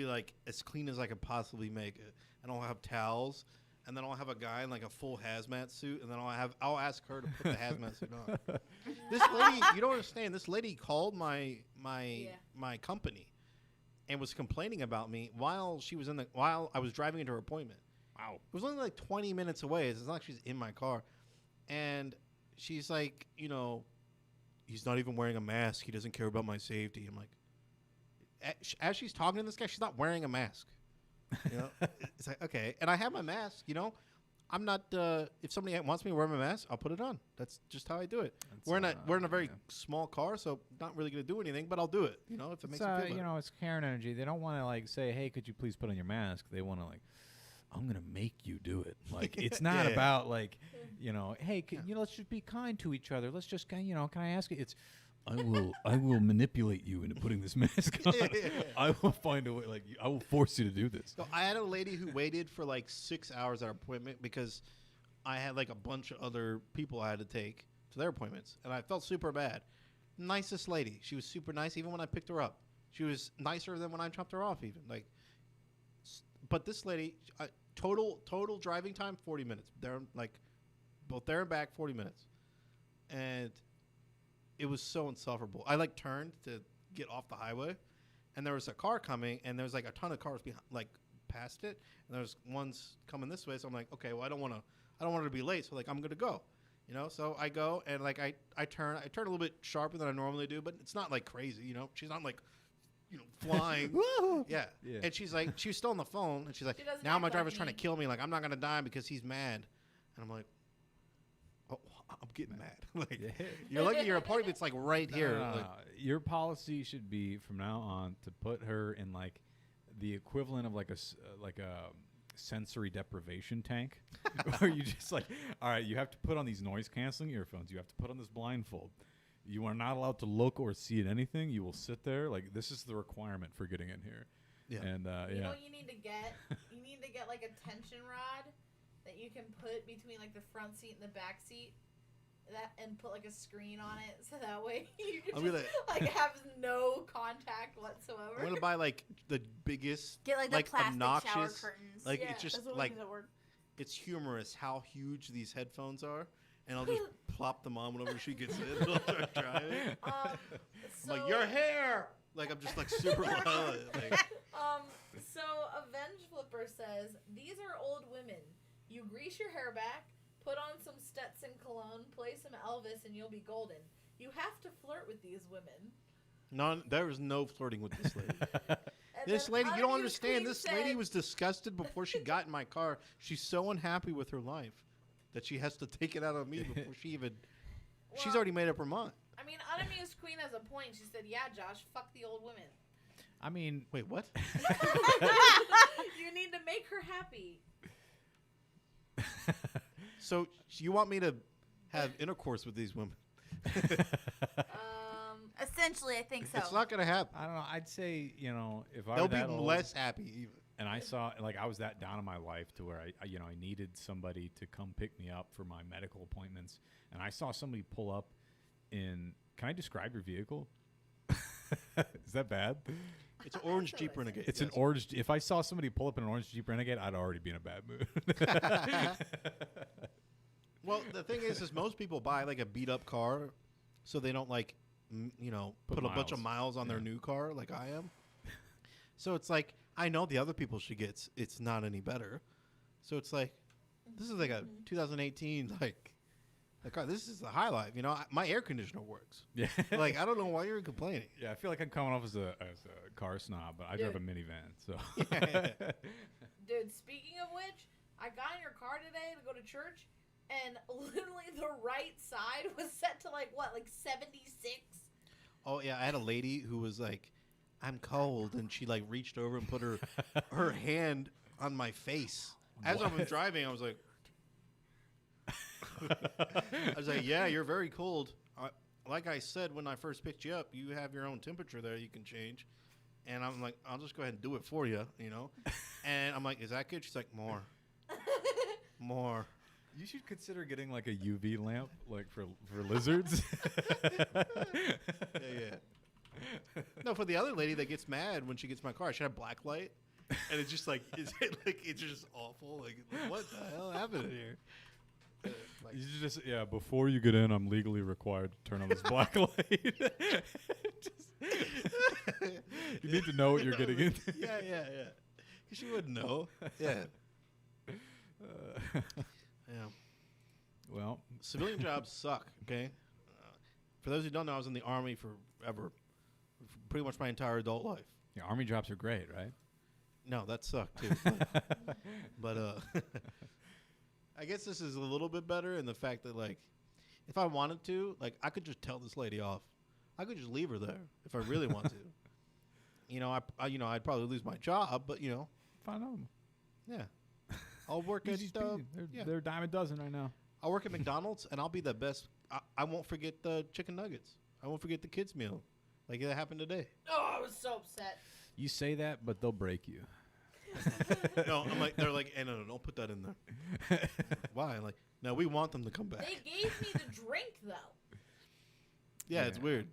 like as clean as I can possibly make it. And I'll have towels, and then I'll have a guy in like a full hazmat suit, and then I'll ask her to put the hazmat suit on. This lady, you don't understand. This lady called my company, and was complaining about me while I was driving into her appointment. Wow. It was only like 20 minutes away. It's not like she's in my car. And she's like, you know, he's not even wearing a mask. He doesn't care about my safety. I'm like, as she's talking to this guy, she's not wearing a mask. You know, it's like, okay. And I have my mask, you know. I'm not, if somebody wants me to wear my mask, I'll put it on. That's just how I do it. We're in a very small car, so not really going to do anything, but I'll do it, you know, if it makes me feel better. You know, it's Karen energy. They don't want to like say, hey, could you please put on your mask? They want to like, I'm going to make you do it. Like, it's not about like, you know, hey, you know, let's just be kind to each other. Let's just, you know, can I ask you? It's, I will manipulate you into putting this mask on. I will find a way. Like, I will force you to do this. So I had a lady who waited for like 6 hours at our appointment because I had like a bunch of other people I had to take to their appointments, and I felt super bad. Nicest lady. She was super nice, even when I picked her up. She was nicer than when I dropped her off, even like. But this lady, total driving time 40 minutes. There, like, both there and back 40 minutes, and it was so insufferable. I like turned to get off the highway, and there was a car coming, and there was like a ton of cars behind, like past it, and there's ones coming this way. So I'm like, okay, well I don't want her to be late, so like I'm gonna go, you know. So I go and like I turn a little bit sharper than I normally do, but it's not like crazy, you know. She's not like, you know, flying. yeah. And she's like, she was still on the phone, and she's like, now my driver's trying to kill me. Like, I'm not going to die because he's mad. And I'm like, oh, I'm getting mad. Like, you're lucky your appointment's like right here. Like, your policy should be from now on to put her in like the equivalent of like a sensory deprivation tank where you just like, all right, you have to put on these noise canceling earphones. You have to put on this blindfold. You are not allowed to look or see at anything. You will sit there. Like, this is the requirement for getting in here. Yeah. And You know what you need to get? You need to get like a tension rod that you can put between like the front seat and the back seat. And put like a screen on it, so that way you can just like have no contact whatsoever. I'm gonna buy like the biggest, Get like the plastic obnoxious shower curtains. Like Yeah, it's just That's what like makes it work. it's humorous how huge these headphones are, and I'll just plop them on whenever she gets in. I'll start driving. I'm like, your hair! Like, I'm just, like, super violent. Like. So, Avenge Flipper says, these are old women. You grease your hair back, put on some Stetson cologne, play some Elvis, and you'll be golden. You have to flirt with these women. No, there was no flirting with this lady. This lady, you don't understand. This lady was disgusted before she got in my car. She's so unhappy with her life that she has to take it out on me before she even... Well, she's already made up her mind. I mean, Unamused Queen has a point. She said, yeah, Josh, fuck the old women. I mean... Wait, what? You need to make her happy. So you want me to have intercourse with these women? Essentially, I think so. It's not going to happen. I don't know. I'd say, you know, if I they'll were that be old, less happy even. And I saw, like, I was that down in my life to where I needed somebody to come pick me up for my medical appointments, and I saw somebody pull up in. Can I describe your vehicle? Is that bad? It's an orange Jeep Renegade. It's an orange. If I saw somebody pull up in an orange Jeep Renegade, I'd already be in a bad mood. Well, the thing is most people buy like a beat up car, so they don't like, put a bunch of miles on their new car like I am. So it's like I know the other people she gets, it's not any better. So it's like this is like a 2018 like car. This is the high life. My air conditioner works. Yeah. Like I don't know why you're complaining. Yeah, I feel like I'm coming off as a car snob, but I drive a minivan. So. Dude, speaking of which, I got in your car today to go to church. And literally the right side was set to like 76? Oh yeah, I had a lady who was like, I'm cold, and she like reached over and put her hand on my face. As I was driving, I was like, yeah, you're very cold. Like I said when I first picked you up, you have your own temperature there you can change. And I'm like, I'll just go ahead and do it for you, And I'm like, is that good? She's like, more. More. You should consider getting like a UV lamp, like for lizards. Yeah. No, for the other lady that gets mad when she gets my car, she had a black light, and it's just like it's just awful. Like what the hell happened here? You should just before you get in, I'm legally required to turn on this black light. You need to know what you're getting into. Yeah. Because she wouldn't know. Yeah. Yeah. Well, civilian jobs suck, okay? For those who don't know, I was in the Army forever. Pretty much my entire adult life. Yeah, Army jobs are great, right? No, that sucked, too. but I guess this is a little bit better in the fact that, like, if I wanted to, like, I could just tell this lady off. I could just leave her there if I really want to. I'd probably lose my job, but, Find them. Yeah. I'll work at they're a dime a dozen right now. I'll work at McDonald's and I'll be the best. I won't forget the chicken nuggets. I won't forget the kids meal, like that happened today. Oh, I was so upset. You say that, but they'll break you. No, I'm like they're like, hey, no, don't put that in there. Why? Like, no, we want them to come back. They gave me the drink though. Yeah, it's weird.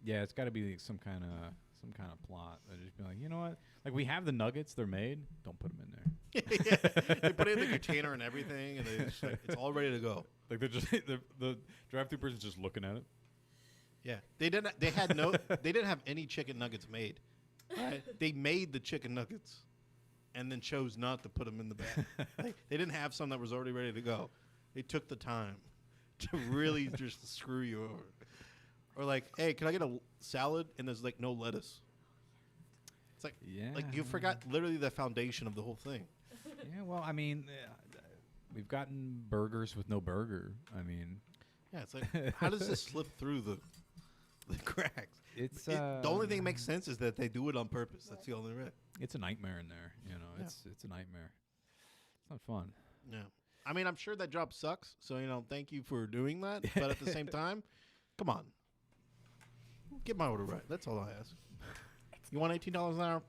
Yeah, it's got to be like some kind of plot. I just be like, you know what? Like we have the nuggets, they're made. Don't put them in there. Yeah, they put it in the container and everything, and they just, like, it's all ready to go. Like they're just the drive-through person's just looking at it. Yeah, they didn't have any chicken nuggets made. Right? They made the chicken nuggets, and then chose not to put them in the bag. Like, they didn't have some that was already ready to go. They took the time to really just screw you over. Or like, hey, can I get a salad? And there's like no lettuce. It's like, like you forgot literally the foundation of the whole thing. Yeah, well, I mean, we've gotten burgers with no burger. I mean, yeah, it's like, how does this slip through the cracks? The only thing that makes sense is that they do it on purpose. That's the only way. It's a nightmare in there. It's a nightmare. It's not fun. Yeah, I mean, I'm sure that job sucks. So thank you for doing that. But at the same time, come on. Get my order right. That's all I ask. You want $18 an hour?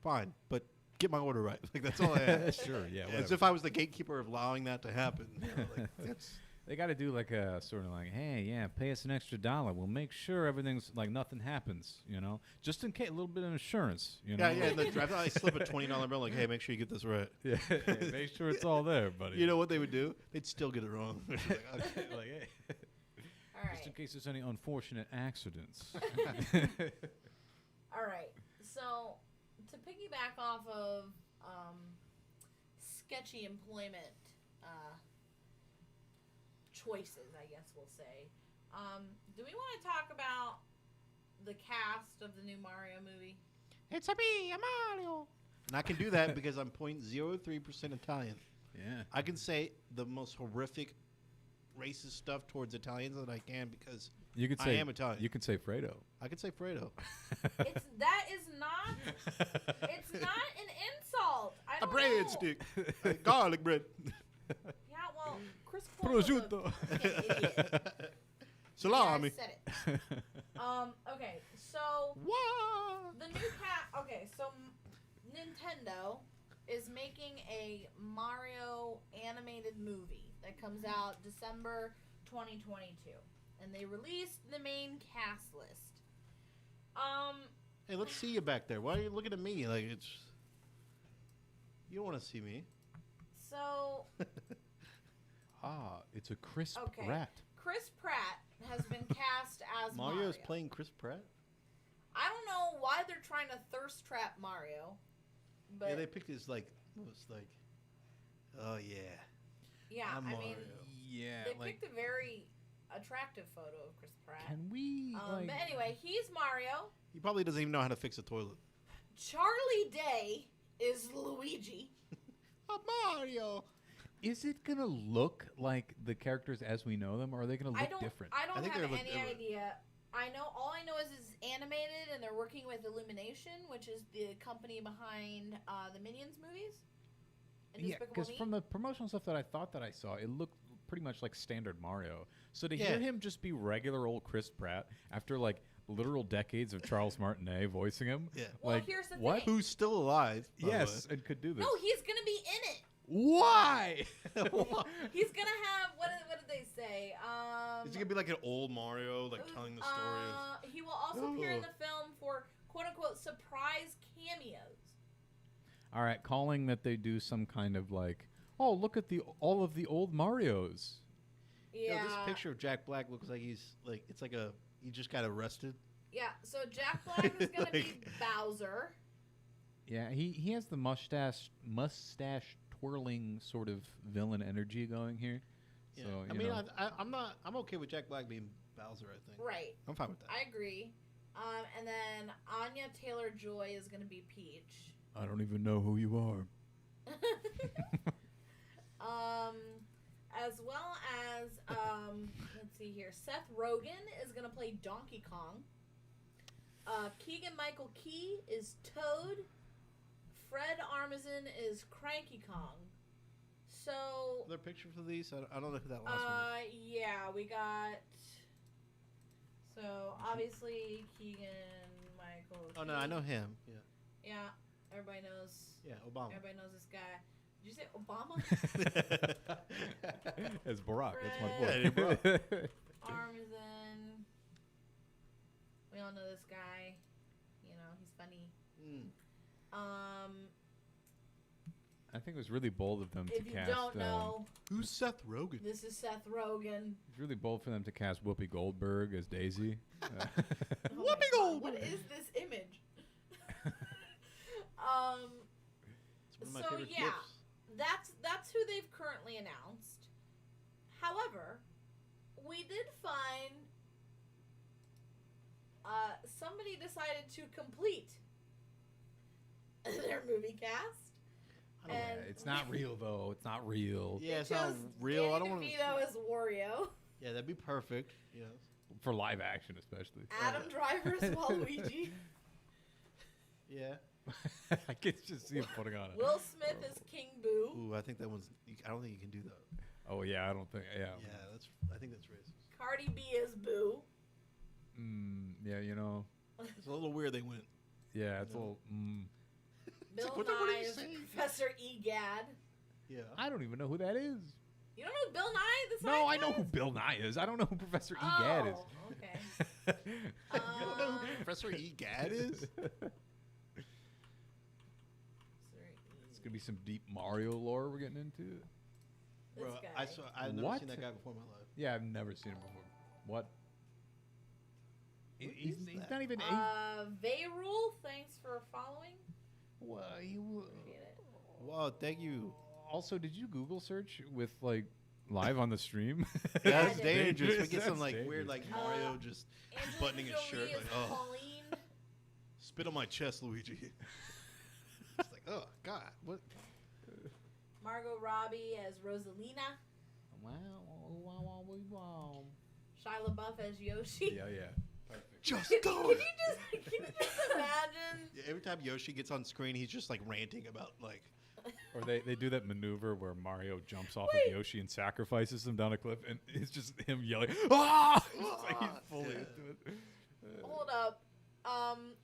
Fine, but get my order right. Like that's all I ask. Sure, yeah. As if I was the gatekeeper of allowing that to happen. They got to do like a sort of like, hey, yeah, pay us an extra $1. We'll make sure everything's like nothing happens, just in case, a little bit of insurance, Yeah, yeah. In the draft, I slip a $20 bill, like, hey, make sure you get this right. Yeah, make sure it's all there, buddy. You know what they would do? They'd still get it wrong. Like, okay. Like, hey. All right. Just in case there's any unfortunate accidents. All right. So, to piggyback off of sketchy employment choices, I guess we'll say, do we want to talk about the cast of the new Mario movie? It's a me, a Mario. And I can do that because I'm 0.03% Italian. Yeah. I can say the most horrific racist stuff towards Italians that I can because You could say, I am Italian. You could say Fredo. I could say Fredo. That is not. It's not an insult. I A don't breadstick. know. Garlic bread. Yeah, well, Chris Cuomo's Prosciutto. an idiot. Salami. Yeah, I said it. Okay, so What? the new cat. Okay, so Nintendo is making a Mario animated movie that comes out December 2022, and they released the main cast list. Hey, let's see you back there. Why are you looking at me? Like it's. You don't want to see me. So It's a crisp Okay. rat. Chris Pratt has been cast as Mario. Mario's playing Chris Pratt. I don't know why they're trying to thirst trap Mario, but Yeah, they picked his like. Most like. Oh yeah. yeah, I'm I Mario. mean, Yeah, they picked a very attractive photo of Chris Pratt. can we? But anyway, he's Mario. He probably doesn't even know how to fix a toilet. Charlie Day is Luigi. Mario. Is it gonna look like the characters as we know them, or are they gonna look different? I don't I think have they're look any different. idea. All I know is it's animated, and they're working with Illumination, which is the company behind the Minions movies. And Yeah, Despicable because Me. from the promotional stuff that I thought that I saw, it looked pretty much like standard Mario. So to Yeah. hear him just be regular old Chris Pratt after like literal decades of Charles Martinet voicing him, Yeah. Well, like here's the what? thing. Who's still alive? by the Yes, way. and could do this. No, he's gonna be in it. Why? He's gonna have what did they say? Is it gonna be like an old Mario, like telling the story of? He will also appear in Ooh. the film for quote unquote surprise cameos. All right, calling that they do some kind of like, oh, look at all of the old Marios. Yeah. This picture of Jack Black looks like he's like it's like he just got arrested. Yeah. So Jack Black is gonna be Like- Bowser. Yeah, he has the mustache twirling sort of villain energy going here. Yeah. So I you mean, know. I'm okay with Jack Black being Bowser. I think. Right. I'm fine with that. I agree. And then Anya Taylor-Joy is gonna be Peach. I don't even know who you are. As well as let's see here, Seth Rogen is gonna play Donkey Kong. Keegan Michael Key is Toad. Fred Armisen is Cranky Kong. So Are there pictures of these? I don't know who that last one is. yeah, we got. So obviously Keegan Michael. Oh no, I know him. Yeah. Yeah, everybody knows. Yeah, Obama. Everybody knows this guy. Did you say Obama? It's Barack. That's my Yeah, boy. Armisen. We all know this guy. You know, he's funny. Mm. I think it was really bold of them If to you cast. don't know, Who's Seth Rogen? this is Seth Rogen. It's really bold for them to cast Whoopi Goldberg as Daisy. Oh my Whoopi God, What Goldberg. is this image? It's one of my So, favorite yeah. clips. That's who they've currently announced. However, we did find somebody decided to complete their movie cast. I don't know. And It's not real though. It's not real. Yeah, They it's not chose real. I Danny don't want to. DeVito as Wario. Yeah, that'd be perfect. Yeah. For live action, especially. Adam Driver as Waluigi. Yeah. I can just see him putting on it. Will Smith as King Boo. Ooh, I think that one's. I don't think you can do that. Oh yeah, I don't think. Yeah. Yeah, that's. I think that's racist. Cardi B as Boo. Yeah, you know. It's a little weird they went. Yeah, it's a No. little. Bill like, what are Nye you as saying? Professor Egad. Yeah. I don't even know who that is. You don't know who Bill Nye the No, I Science know Guy who is? Bill Nye is. I don't know who Professor Egad is. Oh, okay. You don't know who Professor Egad is? It's gonna be some deep Mario lore we're getting into. This Bro, guy. I've never What? seen that guy before in my life. Yeah, I've never seen him before. What? He's is that? not even. Vayrule, thanks for following. Well, Appreciate it. Wow, thank you. also, did you Google search with like live on the stream? That's I did. dangerous. We get some That's like dangerous. weird like Mario just Angelina buttoning his Jolie shirt is like, oh, Pauline. spit on my chest, Luigi. It's like, oh God, what? Margot Robbie as Rosalina. Wow. Shia LaBeouf as Yoshi. Yeah. Perfect. Just Can go. you just imagine? Yeah, every time Yoshi gets on screen, he's just like ranting about like. Or they do that maneuver where Mario jumps off Wait. of Yoshi and sacrifices him down a cliff, and it's just him yelling, "Ah!" It's like he's fully Yeah. into it. Hold up.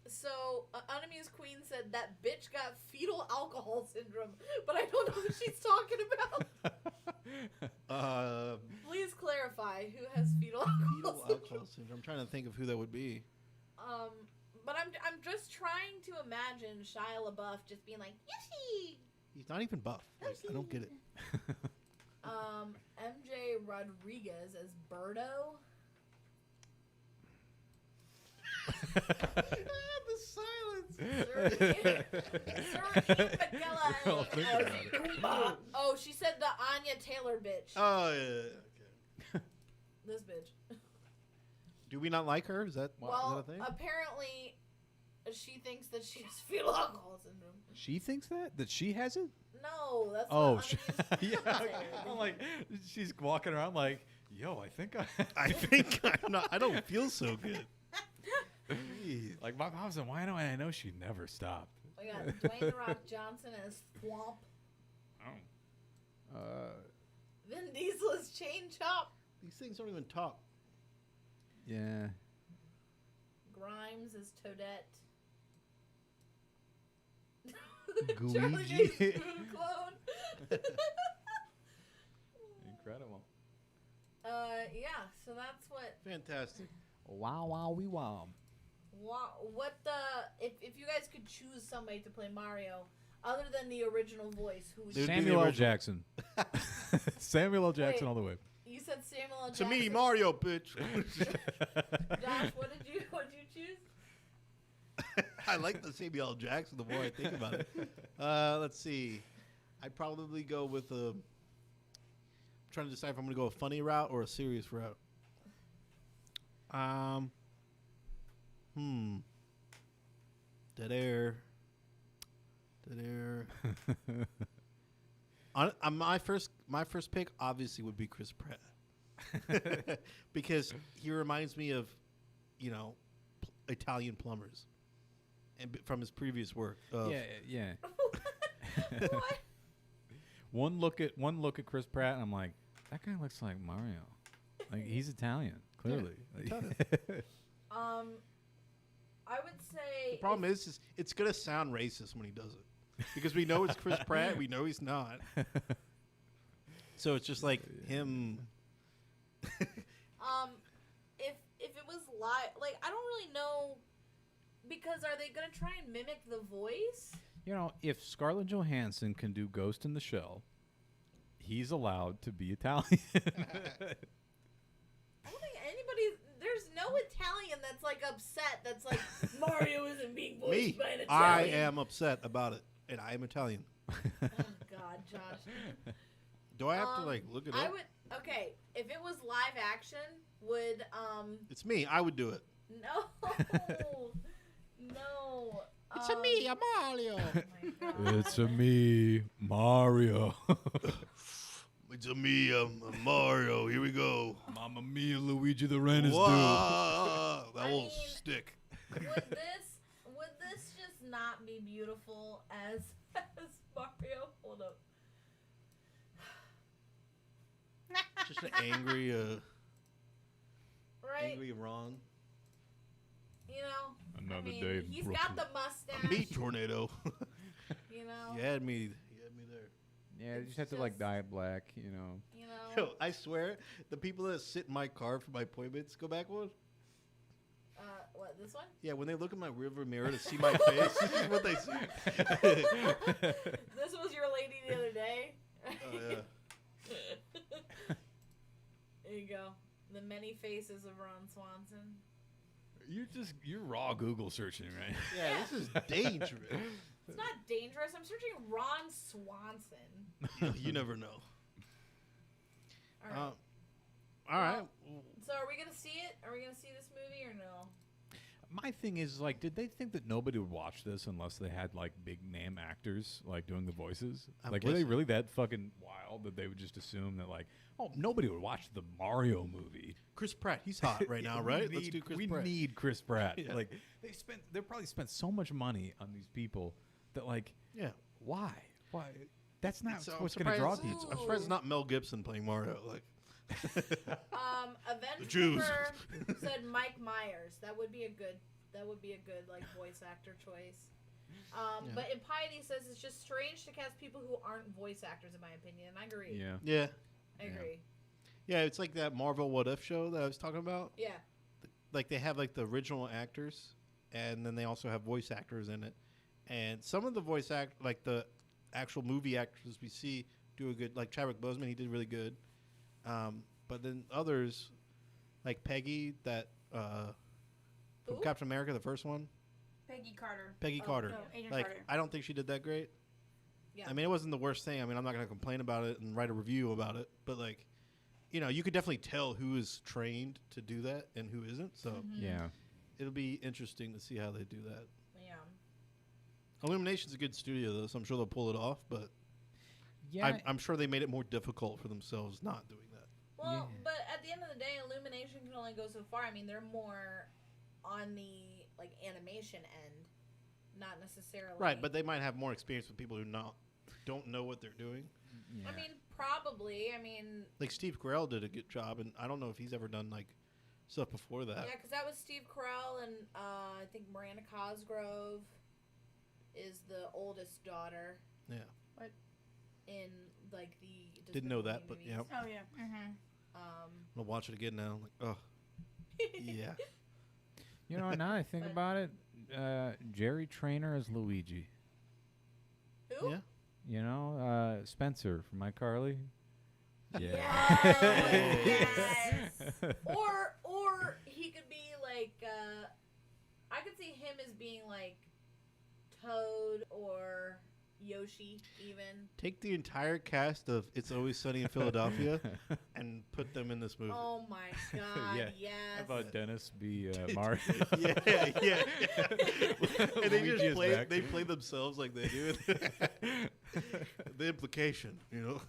So Unamused Queen said that bitch got fetal alcohol syndrome, but I don't know what she's talking about. Please clarify who has fetal alcohol Fetal syndrome. alcohol syndrome. I'm trying to think of who that would be. But I'm just trying to imagine Shia LaBeouf just being like Yoshi. He's not even buff. Like, I don't get it. MJ Rodriguez as Birdo. The silence. Sir Ian McKella I'll think as about it. Goomba. Oh, she said the Anya Taylor bitch. Oh yeah. Okay. This bitch. Do we not like her? Is that, Well, is that a thing? apparently, she thinks that she has fetal alcohol syndrome. She thinks that she has it. No, that's Oh, what yeah. Unamused Queen I'm said. like, she's walking around like, yo, I think I think I'm not. I don't feel so good. Jeez. like my mom's a wino, and I know she never stopped. We got Dwayne The Rock Johnson as Thwomp. Oh. Vin Diesel as Chain Chomp. These things don't even talk. Yeah. Grimes as Toadette. Guigi. Charlie Day's Spoon Clone. Incredible. Yeah, so that's what. Fantastic. Wow, wee wow. What the if you guys could choose somebody to play Mario other than the original voice, who would Dude, you? Sam- Samuel L. original. Jackson. Samuel L. Jackson Wait. all the way. You said Samuel L. To Jackson. me, Mario, bitch. Josh, what did you choose? I like the Samuel L. Jackson the more I think about it. Let's see. I'd probably go with a. I'm trying to decide if I'm going to go a funny route or a serious route. Dead air. My first pick obviously would be Chris Pratt because he reminds me of, Italian plumbers, and from his previous work. Yeah. What? One look at Chris Pratt, and I'm like, that guy looks like Mario. Like he's Italian, clearly. Italian. I would say The problem is it's gonna sound racist when he does it because we know it's Chris Pratt, we know he's not. So it's just like him. if it was live, like I don't really know, because are they gonna try and mimic the voice? If Scarlett Johansson can do Ghost in the Shell, he's allowed to be Italian. I don't think anybody. There's no Italian that's like upset. That's like Mario isn't being voiced Me, by an I Italian. am upset about it, and I am Italian. Oh God, Josh. Do I have to like look it I up? would. Okay, if it was live action, would It's me. I would do it. no, no. I'm Mario. Oh my God. It's a me, Mario. It's a me. I'm Mario. Here we go. Mamma mia, Luigi the Ren is Whoa, that I will mean- stick. Would this just not be beautiful as Mario? Hold up. Just an angry, Right? angry Ron. Another I mean, day in he's Brooklyn. got the mustache. Meat tornado. You know. You had me there. Yeah, you It's just have to like dye it black, you know. You know. Yo, I swear, the people that sit in my car for my appointments, go back one. What, this one? Yeah, when they look in my rearview mirror to see my face, this is what they see. This was your lady the other day. Oh, yeah. There you go. The many faces of Ron Swanson. You're raw Google searching, right? Yeah, this is dangerous. It's not dangerous. I'm searching Ron Swanson. You never know. All right. All right. So are we gonna see it? Are we gonna see this movie or no? My thing is, like, did they think that nobody would watch this unless they had, like, big name actors, like, doing the voices? I'm Like, were they guessing. really that fucking wild that they would just assume that, like, oh, nobody would watch the Mario movie? Chris Pratt, he's hot right now, right? Let's do Chris Pratt. We need Chris Pratt. Yeah. Like, they probably spent so much money on these people that, like, Yeah. why? Why? That's not So what's going to draw surprised- people. I'm surprised it's not Mel Gibson playing Mario. Like, Event Jews. Flipper said Mike Myers. That would be a good like voice actor choice. Yeah. But Impiety says it's just strange to cast people who aren't voice actors, in my opinion. And I agree. Yeah. yeah. I agree. Yeah, it's like that Marvel What If show that I was talking about. Yeah. Like, they have, like, the original actors, and then they also have voice actors in it. And some of the voice like, the actual movie actors we see do a good, like, Chadwick Boseman, he did really good. But then others, like Peggy, that, from Who? Captain America, the first one. Peggy Carter. Peggy Oh, Carter. No, Agent Like, Carter. I don't think she did that great. Yeah. I mean, it wasn't the worst thing. I mean, I'm not going to complain about it and write a review about it. But, like, you know, you could definitely tell who is trained to do that and who isn't. So Yeah. it'll be interesting to see how they do that. Yeah. Illumination's a good studio, though, so I'm sure they'll pull it off. But Yeah. I'm sure they made it more difficult for themselves not doing that. Well, Yeah. but at the end of the day, Illumination can only go so far. I mean, they're more on the like animation end, not necessarily. Right, but they might have more experience with people who don't know what they're doing. yeah. I mean, probably. I mean, Like Steve Carell did a good job, and I don't know if he's ever done like stuff before that. yeah, because that was Steve Carell and I think Miranda Cosgrove is the oldest daughter Yeah. in like the. Didn't know Despicable that, Me but movies. yeah. Oh yeah. Mm-hmm. I'm gonna watch it again now. Like, oh, yeah. You know, now I think But- about it, Jerry Trainer is Luigi. Who? Yeah. You know, Spencer from iCarly. Yeah. Yes. Or he could be like I could see him as being like Toad or Yoshi even. Take the entire cast of It's Always Sunny in Philadelphia and put them in this movie. Oh my god, Yeah. yes. How about Dennis be Mario? yeah, yeah. And they Luigi just is play. back. They play themselves like they do. The implication, you know.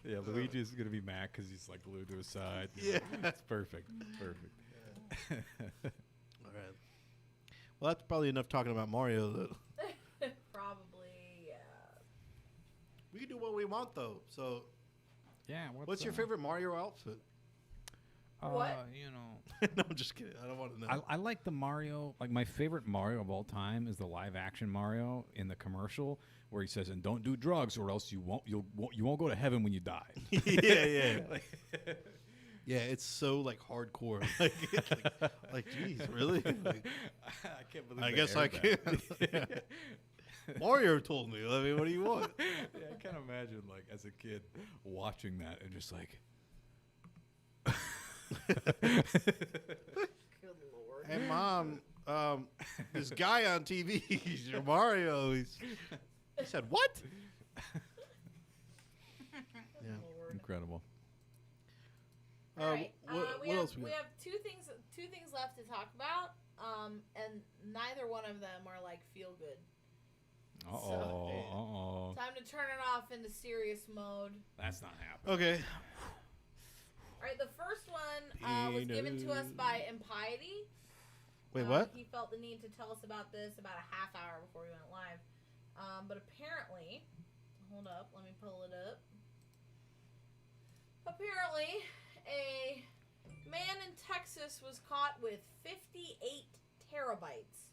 Yeah, Luigi's gonna be mad because he's like glued to his side. Yeah. That's perfect. Perfect. All right. Well, that's probably enough talking about Mario. Though. Probably, yeah. We can do what we want though. So, Yeah. what's your favorite Mario outfit? What? You know, No, I'm just kidding. I don't want to know. I like the Mario. Like my favorite Mario of all time is the live action Mario in the commercial where he says, "And don't do drugs, or else you won't go to heaven when you die." yeah, yeah. Yeah, it's so like hardcore. Like, geez, really? Like, I can't believe. I they guess I aired that. can. Mario told me. I mean, what do you want? Yeah, I can't imagine like as a kid watching that and just like. Good lord. Hey, Mom, this guy on TV, he's your Mario. He said, what? Yeah. Lord. Incredible. All right. What we else have, we have two things left to talk about. And neither one of them are like feel good. Uh-oh. Time to turn it off into serious mode. That's not happening. Okay. All right, the first one was given to us by Impiety. Wait, what? He felt the need to tell us about this about a half hour before we went live. But apparently, hold up, let me pull it up. Apparently, a man in Texas was caught with 58 terabytes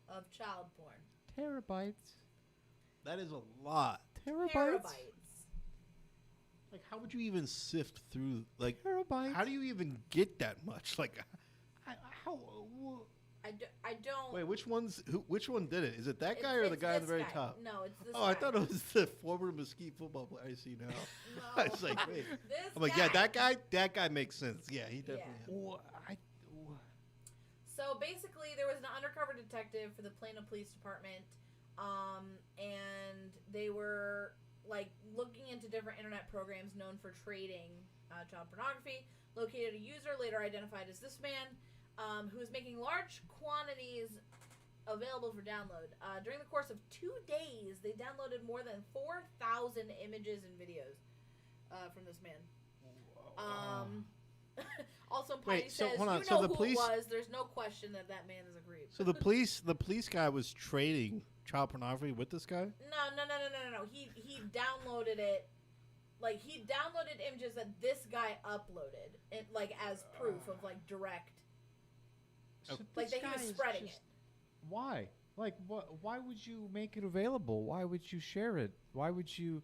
of child porn. Terabytes. That is a lot. Terabytes. Like, how would you even sift through? Like, Terabytes. how do you even get that much? Like, how? I don't. Wait, which one did it? Is it that guy or It's the guy at the this very guy. top? No, it's this Oh, guy. I thought it was the former Mesquite football player. I see now. No. I was like, wait. This I'm like, yeah, that guy makes sense. Yeah, he definitely. Yeah. So basically, there was an undercover detective for the Plano Police Department, and they were like looking into different internet programs known for trading child pornography. Located a user later identified as this man, who was making large quantities available for download. During the course of 2 days, they downloaded more than 4,000 images and videos from this man. Also, Patty says, hold on. you So know the who police- it was. There's no question that that man is a creep. So the police guy was trading child pornography with this guy. No. He downloaded it. Like, he downloaded images that this guy uploaded, and like as proof of like direct. So Like this that he was guy is spreading just- it. Why? Like, what? Why would you make it available? Why would you share it? Why would you?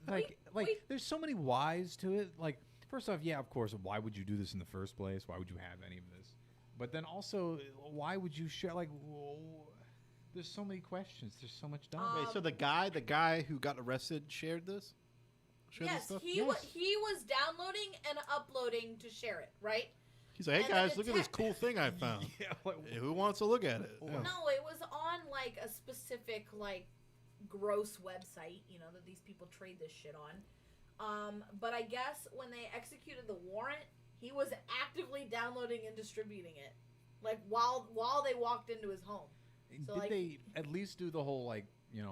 Like, wait. there's so many whys to it. Like, first off, yeah, of course. Why would you do this in the first place? Why would you have any of this? But then also, why would you share? Like, there's so many questions. There's so much done. Wait, so the guy who got arrested shared this? Shared this Yes, stuff? he was downloading and uploading to share it, right? He's like, hey And the guys, look at this detec- cool thing I found. Yeah, like, Hey, who wants to look at it? Yeah. No, it was on like a specific like gross website, you know, that these people trade this shit on. But I guess when they executed the warrant, he was actively downloading and distributing it, like while they walked into his home. So, did like- they at least do the whole like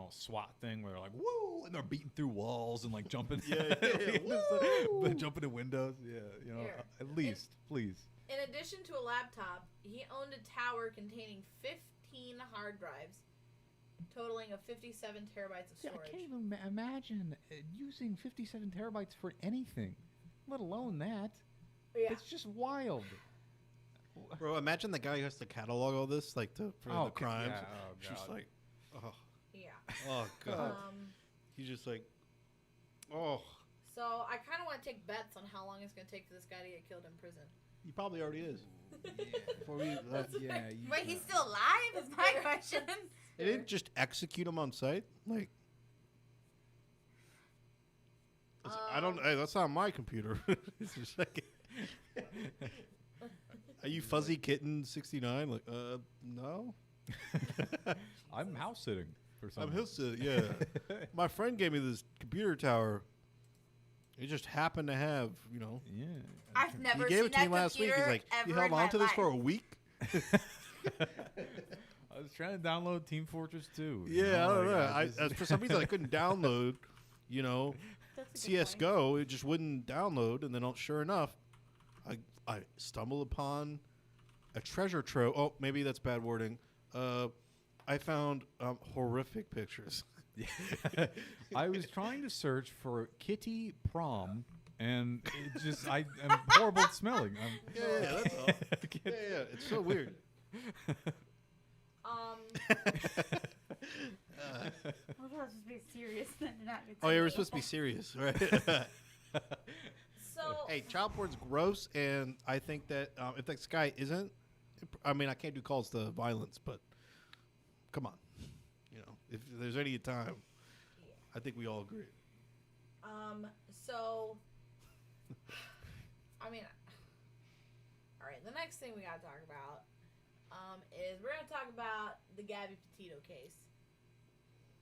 SWAT thing where they're like woo and they're beating through walls and like jumping jumping in windows? Yeah, Here. at least please. In addition to a laptop, he owned a tower containing 15 hard drives, totaling of 57 terabytes of Yeah, storage. I can't even imagine using 57 terabytes for anything, let alone that. Yeah. It's just wild. Bro, imagine the guy who has to catalog all this, like for the crimes. Yeah, oh, She's God. like, Yeah. oh god. Um, He's just like, oh. so I kind of want to take bets on how long it's going to take for this guy to get killed in prison. He probably already is. Before we, Yeah, Wait, he's still alive? Is my question. they didn't just execute him on site. Like, I don't. Hey, that's not my computer. It's just like, are you Fuzzy Kitten 69? Like, no. I'm house sitting for I'm something. Hilsa. Yeah, my friend gave me this computer tower. It just happened to have, Yeah. I've never he gave seen it to that me last week. He's computer like, you ever held in on my to this for a life. week. I was trying to download Team Fortress 2. Yeah, I don't know. I just- For some reason, I couldn't download, That's a good point. CS:GO. It just wouldn't download, and then sure enough, I stumbled upon a treasure trove. Oh, maybe that's bad wording. I found horrific pictures. Yeah. I was trying to search for Kitty Prom, and it just I'm horrible at smelling. Yeah, that's all. Yeah, it's so weird. We're supposed to be serious, then not get Oh, yeah, we're supposed to be serious, right? So Hey, child porn's gross, and I think that if this guy isn't, I mean, I can't do calls to violence, but come on, if there's any time, I think we all agree. so I mean, all right. The next thing we gotta talk about is we're gonna talk about the Gabby Petito case,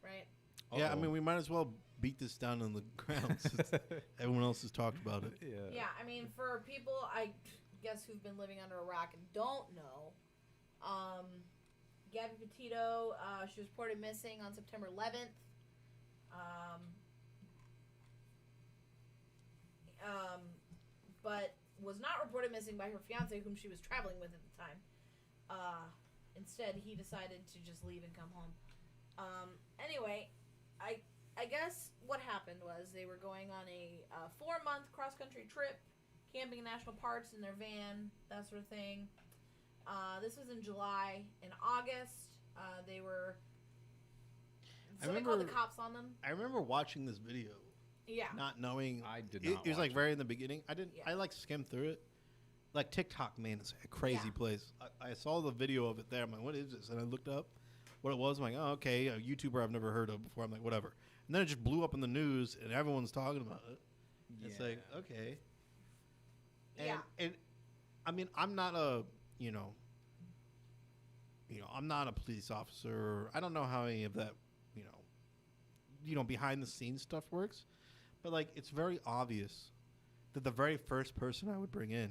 right? Yeah, I Uh-oh. mean, we might as well beat this down on the ground since everyone else has talked about it. Yeah, I mean, for people, I guess, who've been living under a rock and don't know, Gabby Petito, she was reported missing on September 11th. But was not reported missing by her fiance, whom she was traveling with at the time. Instead, he decided to just leave and come home. Anyway, I guess what happened was they were going on a 4-month cross-country trip, camping in national parks in their van, that sort of thing. This was in July. In August, they were... So they called the cops on them. I remember watching this video Yeah. Not knowing. I did It not. was like watch very in the beginning. I didn't. Yeah. I like skimmed through it. Like TikTok, man, it's a crazy Yeah. place. I saw the video of it there. I'm like, what is this? And I looked up what it was. I'm like, oh, okay, a YouTuber I've never heard of before. I'm like, whatever. And then it just blew up in the news, and everyone's talking about it. It's like, okay. And I mean, I'm not a, I'm not a police officer. I don't know how any of that, behind the scenes stuff works. But like, it's very obvious that the very first person I would bring in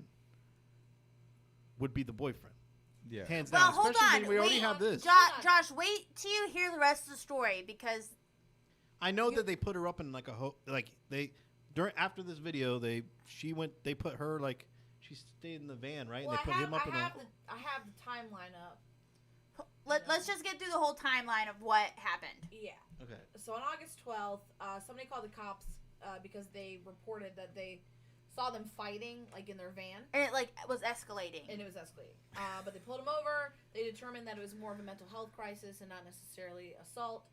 would be the boyfriend. Yeah. Hands Well, down. hold Especially on. when we already Wait, have this. Josh, wait till you hear the rest of the story because I know that they put her up in like after this video they put her like she stayed in the van, right? Well, and they put him up in I have the timeline up. let's just get through the whole timeline of what happened. Yeah. Okay. So on August 12th, somebody called the cops because they reported that they saw them fighting like in their van. And it was escalating. And it was escalating. But they pulled him over. They determined that it was more of a mental health crisis and not necessarily assault.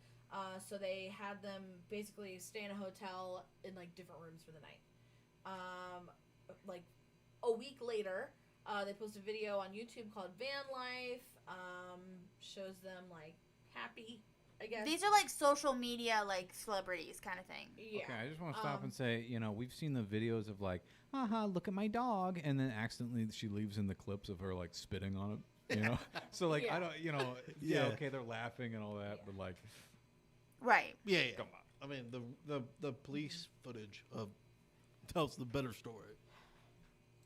So they had them basically stay in a hotel in like different rooms for the night. Like a week later, they posted a video on YouTube called Van Life. Shows them like happy, I guess. These are like social media like celebrities kind of thing. Yeah. Okay, I just want to stop and say, we've seen the videos of like, haha, look at my dog, and then accidentally she leaves in the clips of her like spitting on it. So like Yeah. I don't, Yeah. okay, they're laughing and all that, but like, Right. Yeah. come on. I mean, the police footage tells the better story.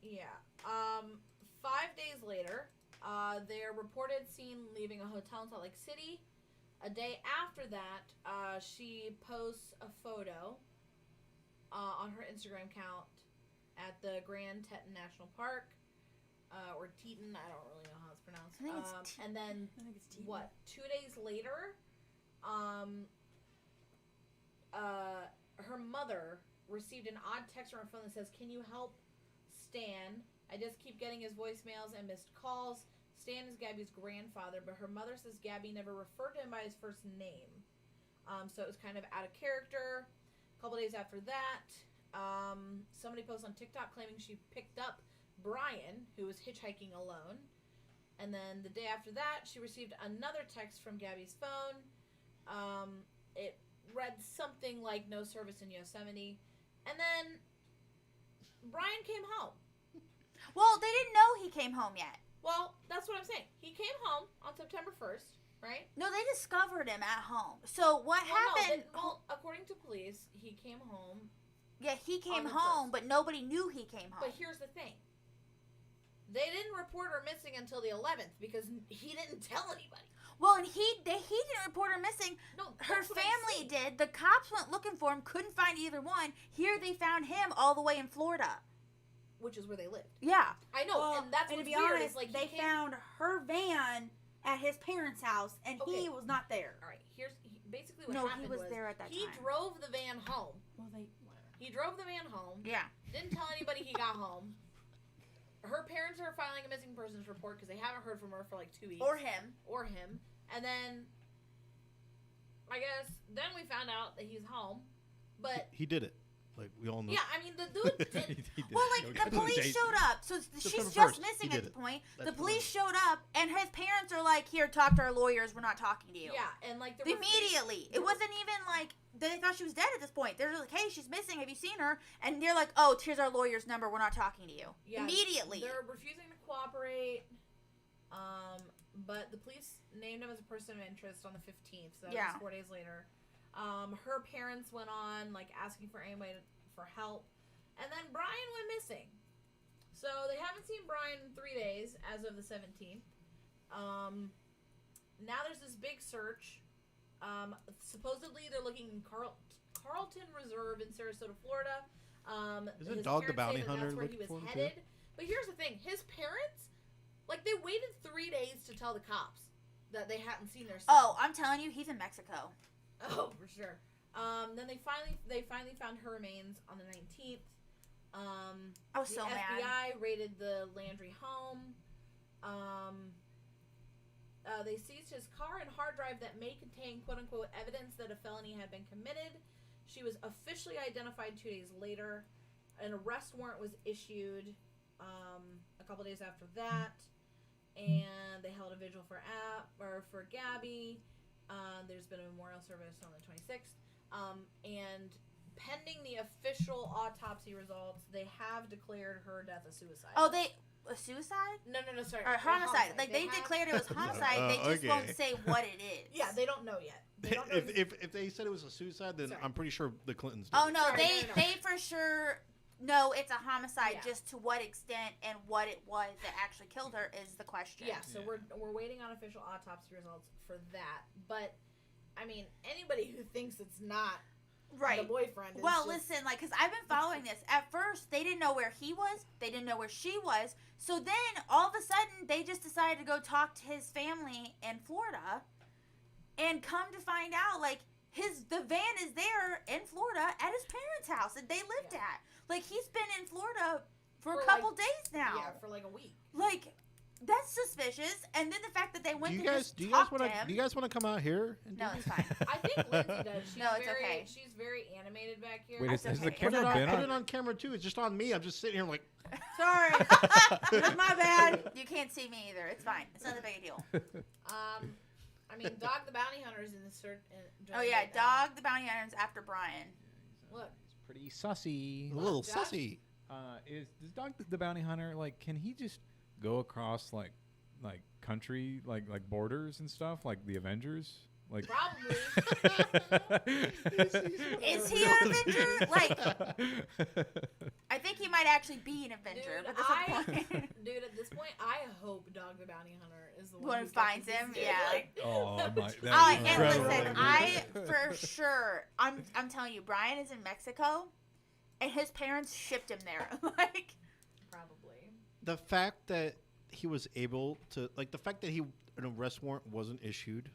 Yeah. 5 days later, they're reported seen leaving a hotel in Salt Lake City. A day after that, she posts a photo on her Instagram account at the Grand Teton National Park, or Teton, I don't really know how it's pronounced. I think it's and then, I think it's Teton. 2 days later, her mother received an odd text on her phone that says, "Can you help Stan? I just keep getting his voicemails and missed calls. Stan is Gabby's grandfather, but her mother says Gabby never referred to him by his first name." So it was kind of out of character. A couple days after that, somebody posted on TikTok claiming she picked up Brian, who was hitchhiking alone. And then the day after that, she received another text from Gabby's phone. It read something like "no service in Yosemite." And then Brian came home. Well, they didn't know he came home yet. Well, that's what I'm saying. He came home on September 1st, right? No, they discovered him at home. So what Well, happened? according to police, he came home. Yeah, he came on the home, 1st. but nobody knew he came home. But here's the thing. They didn't report her missing until the 11th because he didn't tell anybody. Well, and he didn't report her missing. No, Her that's what I'm family saying. did. The cops went looking for him, couldn't find either one. Here they found him all the way in Florida. Which is where they lived. Yeah. I know, Well, and that's and what's to be weird. honest, is like they found her van at his parents' house, and Okay. he was not there. All right, basically what No, happened he was there at that he time. drove the van home. Well, He drove the van home. Yeah. Didn't tell anybody he got home. Her parents are filing a missing persons report because they haven't heard from her for like 2 weeks. Or him. And then, I guess, then we found out that he's home. But, He did it. Like we all know. yeah, I mean, the dude did. He did. Well, like, Okay. the police showed up. So she's September just 1st, missing he at did the it. point. That's The police the showed up, and his parents are like, here, talk to our lawyers. We're not talking to you. Yeah, and like the Immediately. It wasn't even like they thought she was dead at this point. They're like, hey, she's missing. Have you seen her? And they're like, oh, here's our lawyer's number. We're not talking to you. Yeah, Immediately. They're refusing to cooperate. But the police named him as a person of interest on the 15th, so that Yeah. was 4 days later. Her parents went on like asking for anybody for help, and then Brian went missing. So they haven't seen Brian in 3 days as of the 17th. Now there's this big search. Supposedly they're looking in Carlton Reserve in Sarasota, Florida. Isn't his Dog the parents say Bounty that Hunter that's where he looking was for him, too? headed. But here's the thing: his parents, like, they waited 3 days to tell the cops that they hadn't seen their son. Oh, I'm telling you, he's in Mexico. Oh, for sure. Then they finally found her remains on the 19th. I was The so mad. FBI raided the Landry home. They seized his car and hard drive that may contain "quote unquote" evidence that a felony had been committed. She was officially identified 2 days later. An arrest warrant was issued a couple days after that, and they held a vigil for Gabby. There's been a memorial service on the 26th, and pending the official autopsy results, they have declared her death a suicide. Oh, a suicide? No, sorry. Or homicide. Like, they declared it was homicide. They just won't say what it is. Yeah, they don't know yet. They don't know if they said it was a suicide, then I'm pretty sure the Clintons did. Oh, no, they for sure know it's a homicide. Just to what extent and what it was that actually killed her is the question. Yeah, so we're waiting on official autopsy results for that. But, I mean, anybody who thinks it's not the boyfriend is listen, like, because I've been following this. At first, they didn't know where he was. They didn't know where she was. So then, all of a sudden, they just decided to go talk to his family in Florida. And come to find out, like, the van is there in Florida at his parents' house that they lived at. Like, he's been in Florida for a couple days now. Yeah, for like a week. Like, that's suspicious. And then the fact that they went to talk to him. Do you guys want to come out here? No, it's fine. I think Lindsay does. She's it's okay. She's very animated back here. Wait, has the Put camera been it on camera too. It's just on me. I'm just sitting here like. Sorry. That's my bad. You can't see me either. It's fine. It's not a big deal. I mean, Dog the Bounty Hunter is in the search. Dog the Bounty Hunter is after Brian. Look. He's pretty sussy. A little sussy. Does Dog the Bounty Hunter, like, can he just go across, like country, like borders and stuff, like the Avengers? Like Probably. Is he an Avenger? Like, I think he might actually be an Avenger. Dude, at this point, I hope Dog the Bounty Hunter is the one who finds him. Yeah. And listen, I for sure. I'm telling you, Brian is in Mexico, and his parents shipped him there. Like, probably. The fact that he was able to, like, the fact that an arrest warrant wasn't issued.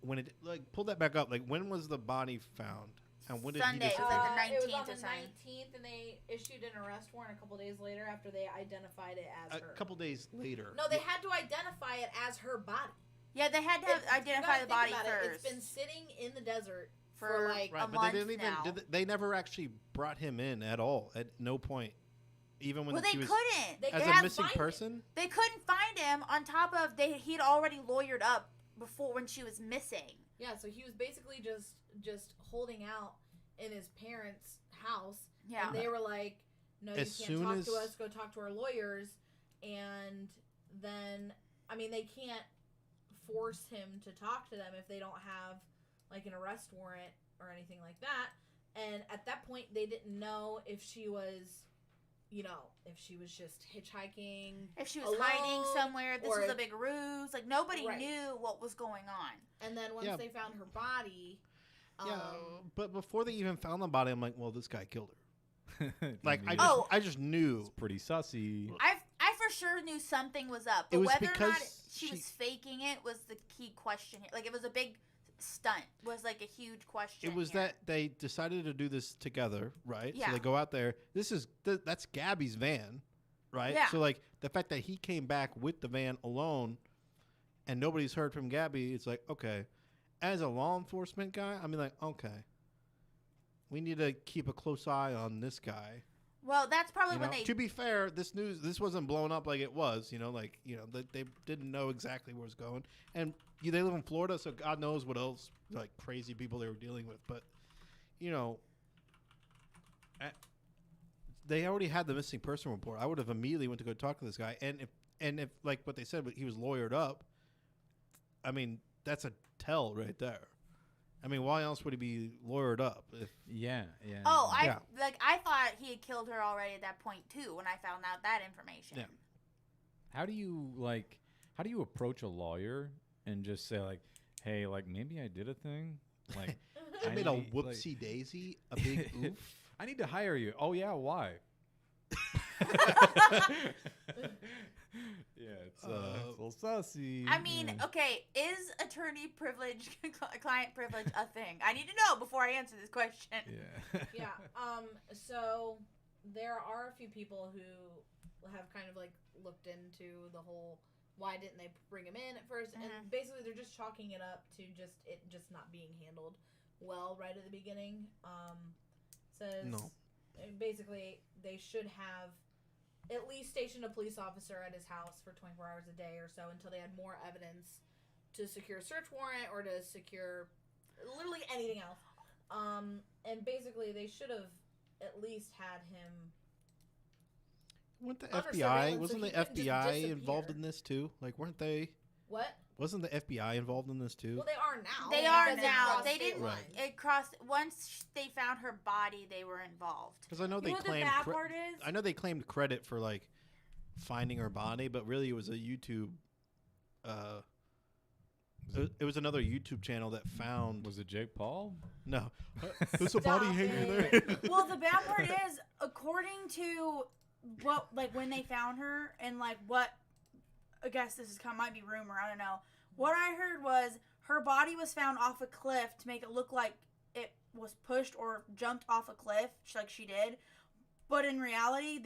When it, like, pull that back up, like, when was the body found? And when Sunday. did he It was like the 19th it was on or the something. 19th, and they issued an arrest warrant a couple days later after they identified it as her. A couple days later. No, they had to identify it as her body. Yeah, they had to identify the body first. It's been sitting in the desert for like a month now. They never actually brought him in at all. At no point. Even when he was couldn't. As a missing person? They couldn't find him. On top of he'd already lawyered up before when she was missing. Yeah, so he was basically just holding out in his parents' house. Yeah. And they were like, no, you can't talk to us. Go talk to our lawyers. And then, I mean, they can't force him to talk to them if they don't have, like, an arrest warrant or anything like that. And at that point, they didn't know if she was... if she was just hitchhiking, if she was hiding somewhere, this was a big ruse. Like, nobody knew what was going on. And then once they found her body, but before they even found the body, I'm like, well, this guy killed her. Like, I just knew. It's pretty sussy. I for sure knew something was up, but whether or not she was faking it was the key question here. Like, it was a big stunt, was like a huge question. It was that they decided to do this together, right? Yeah. So they go out there. That's Gabby's van, right? Yeah. So, like, the fact that he came back with the van alone and nobody's heard from Gabby, it's like, okay. As a law enforcement guy, I mean, like, okay. We need to keep a close eye on this guy. Well, that's probably when To be fair, this wasn't blown up like it was, they didn't know exactly where it was going. And they live in Florida, so God knows what else, like, crazy people they were dealing with. But, they already had the missing person report. I would have immediately went to go talk to this guy. And if like what they said, he was lawyered up, I mean, that's a tell right there. I mean, why else would he be lawyered up? Yeah. Oh, I thought he had killed her already at that point too when I found out that information. Yeah. How do you approach a lawyer and just say, like, hey, like, maybe I did a thing? Like, I made a whoopsie daisy, a big oof. I need to hire you. Oh yeah, why? Yeah, it's a little sussy. I mean, okay, is attorney privilege, client privilege a thing? I need to know before I answer this question. Yeah. So there are a few people who have kind of, like, looked into the whole why didn't they bring him in at first, and basically they're just chalking it up to just not being handled well right at the beginning. Says No. basically they should have at least stationed a police officer at his house for 24 hours a day or so until they had more evidence to secure a search warrant or to secure literally anything else. And basically they should have at least had him. Weren't the Under FBI? surveillance, Wasn't so the he couldn't just FBI disappear. involved in this too? Like, weren't they? What? Wasn't the FBI involved in this too? Well, they are now. They are because it now. crossed They state didn't. lines. It crossed once they found her body. They were involved. Because I know You they know what the claimed. bad part is? I know they claimed credit for like finding her body, but really it was a YouTube. It was another YouTube channel that found. Was it Jake Paul? No, there's a body Stop hanging it. there. Well, the bad part is, according to what, like, when they found her and, like, what, I guess this is might be rumor, I don't know. What I heard was her body was found off a cliff to make it look like it was pushed or jumped off a cliff, like she did. But in reality,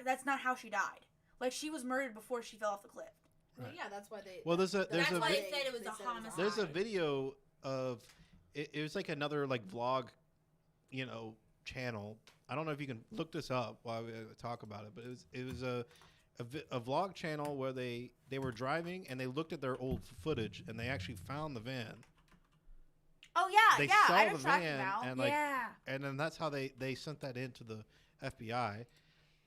that's not how she died. Like, she was murdered before she fell off the cliff. Well, yeah, that's why they. Well, there's a That's why vi- they said it was a homicide. there's a video of it was like another like vlog, channel. I don't know if you can look this up while we talk about it, but it was a vlog channel where they were driving and they looked at their old footage and they actually found the van. Oh yeah, They yeah. saw I the know what you're talking van about. and, like, yeah. And then that's how they sent that into the FBI.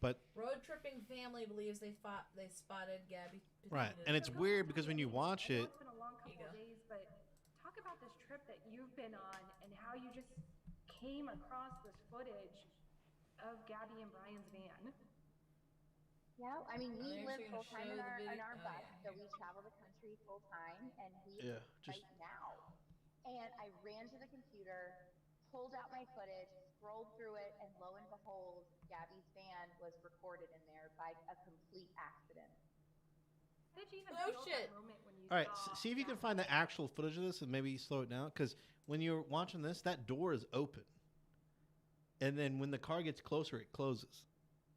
But Road tripping family believes they spotted Gabby. right, and it's weird because when you watch it, It's been a long couple of days, but talk about this trip that you've been on and how you just came across this footage of Gabby and Brian's van. Yeah, I mean, Are we they live actually gonna full time show in the our video? Oh, bus, yeah, so here we we go. travel the country full time, and we Yeah, just- right now. And I ran to the computer, pulled out my footage, scrolled through it, and lo and behold, Gabby's van was recorded in there by a complete accident. How did you even Oh, feel at shit. that moment when you all right, saw see if you can Gabby? find the actual footage of this and maybe slow it down because when you're watching this, that door is open, and then when the car gets closer, it closes.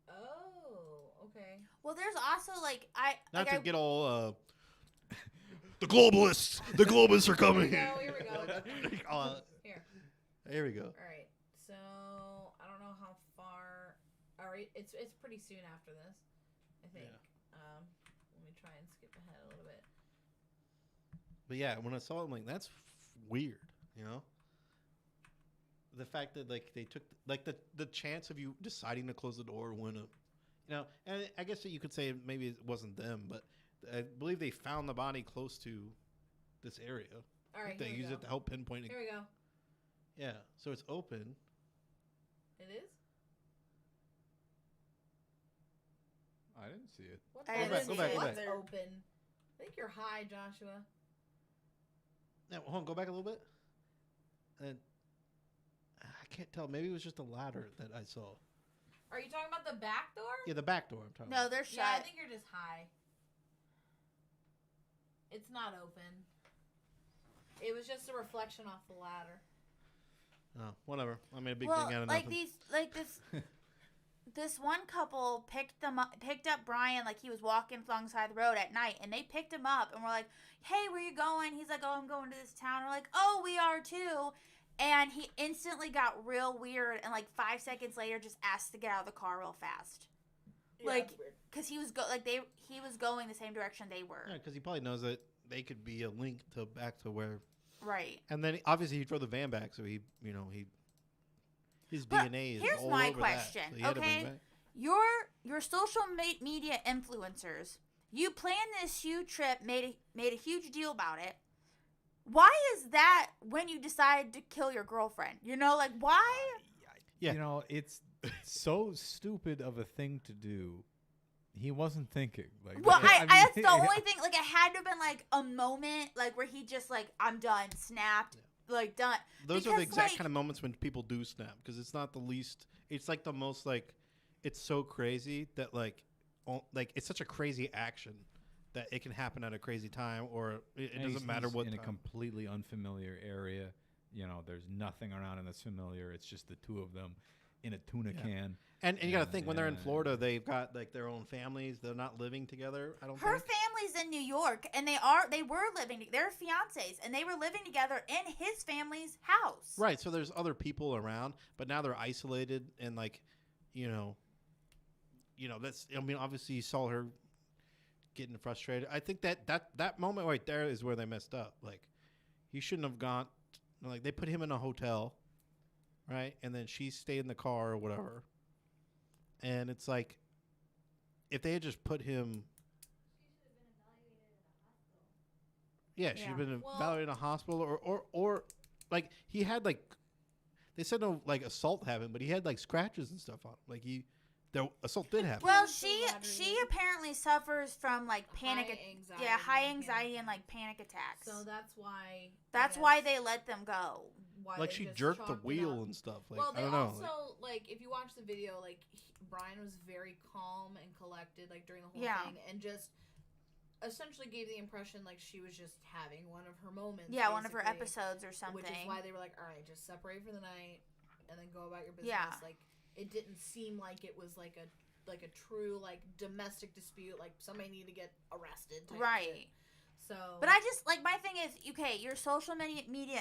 Oh, okay. Well, there's also like Not like to get all the globalists are coming. Here we go. Here. Here we go. All right. So I don't know how far. All right, it's pretty soon after this, I think. Let me try and skip ahead a little bit. But yeah, when I saw it, I'm like, that's weird, The fact that like they took like the chance of you deciding to close the door when and I guess that you could say maybe it wasn't them, but I believe they found the body close to this area. All right, They here we use go. it to help pinpoint it. Here we go. Yeah, so it's open. It is. I didn't see it. What I the- didn't Go back, see go it. back. What's open? I think you're high, Joshua. Now, hold on, go back a little bit. And I can't tell. Maybe it was just a ladder that I saw. Are you talking about the back door? Yeah, the back door. I'm talking. no, they're shut. Yeah, I think you're just high. It's not open. It was just a reflection off the ladder. Oh, whatever. I made a big well, thing out of like nothing. this one couple picked up Brian like he was walking alongside the road at night, and they picked him up and were like, "Hey, where you going?" He's like, "Oh, I'm going to this town." We're like, "Oh, we are too." And he instantly got real weird, and like 5 seconds later, just asked to get out of the car real fast, like because he was he was going the same direction they were. Yeah, because he probably knows that they could be a link to back to where. Right. And then obviously he drove the van back, so his But DNA is here's all my over question, that. So he had to bring it okay? back. Your social media influencers, you planned this huge trip, made a huge deal about it. Why is that when you decide to kill your girlfriend? Like why? Yeah. It's so stupid of a thing to do. He wasn't thinking. Like, Well, I mean, that's the only thing. Like, it had to have been like a moment, like where he just like, I'm done, snapped, like done. Those are Because, the exact like- kind of moments when people do snap, because it's not the least. It's like the most like, it's so crazy that like it's such a crazy action that it can happen at a crazy time, or it and doesn't matter he's what in time. a completely unfamiliar area. There's nothing around in that's familiar. It's just the two of them in a tuna can. And you got to think when they're in Yeah. Florida, they've got like their own families. They're not living together. I don't Her think. family's in New York, and they're fiancés, and they were living together in his family's house. Right. So there's other people around, but now they're isolated and like, that's. I mean, obviously you saw her getting frustrated. I think that moment right there is where they messed up. Like, he shouldn't have gone. Like, they put him in a hotel, right, and then she stayed in the car or whatever. And it's like, if they had just put him. Yeah, she'd have been evaluated in a hospital, or like he had like, they said no like assault happened, but he had like scratches and stuff on him. Like the assault did happen. Well, she apparently suffers from like high anxiety and like panic attacks. So that's why they let them go. Like she jerked the wheel and stuff. Like, well, they I don't know. also like if you watch the video, like Brian was very calm and collected like during the whole thing, and just essentially gave the impression like she was just having one of her moments. Yeah, one of her episodes or something. Which is why they were like, all right, just separate for the night and then go about your business. Yeah. Like, it didn't seem like it was like a true like domestic dispute, like somebody needed to get arrested type right shit. So, but I just like, my thing is, okay, you're social media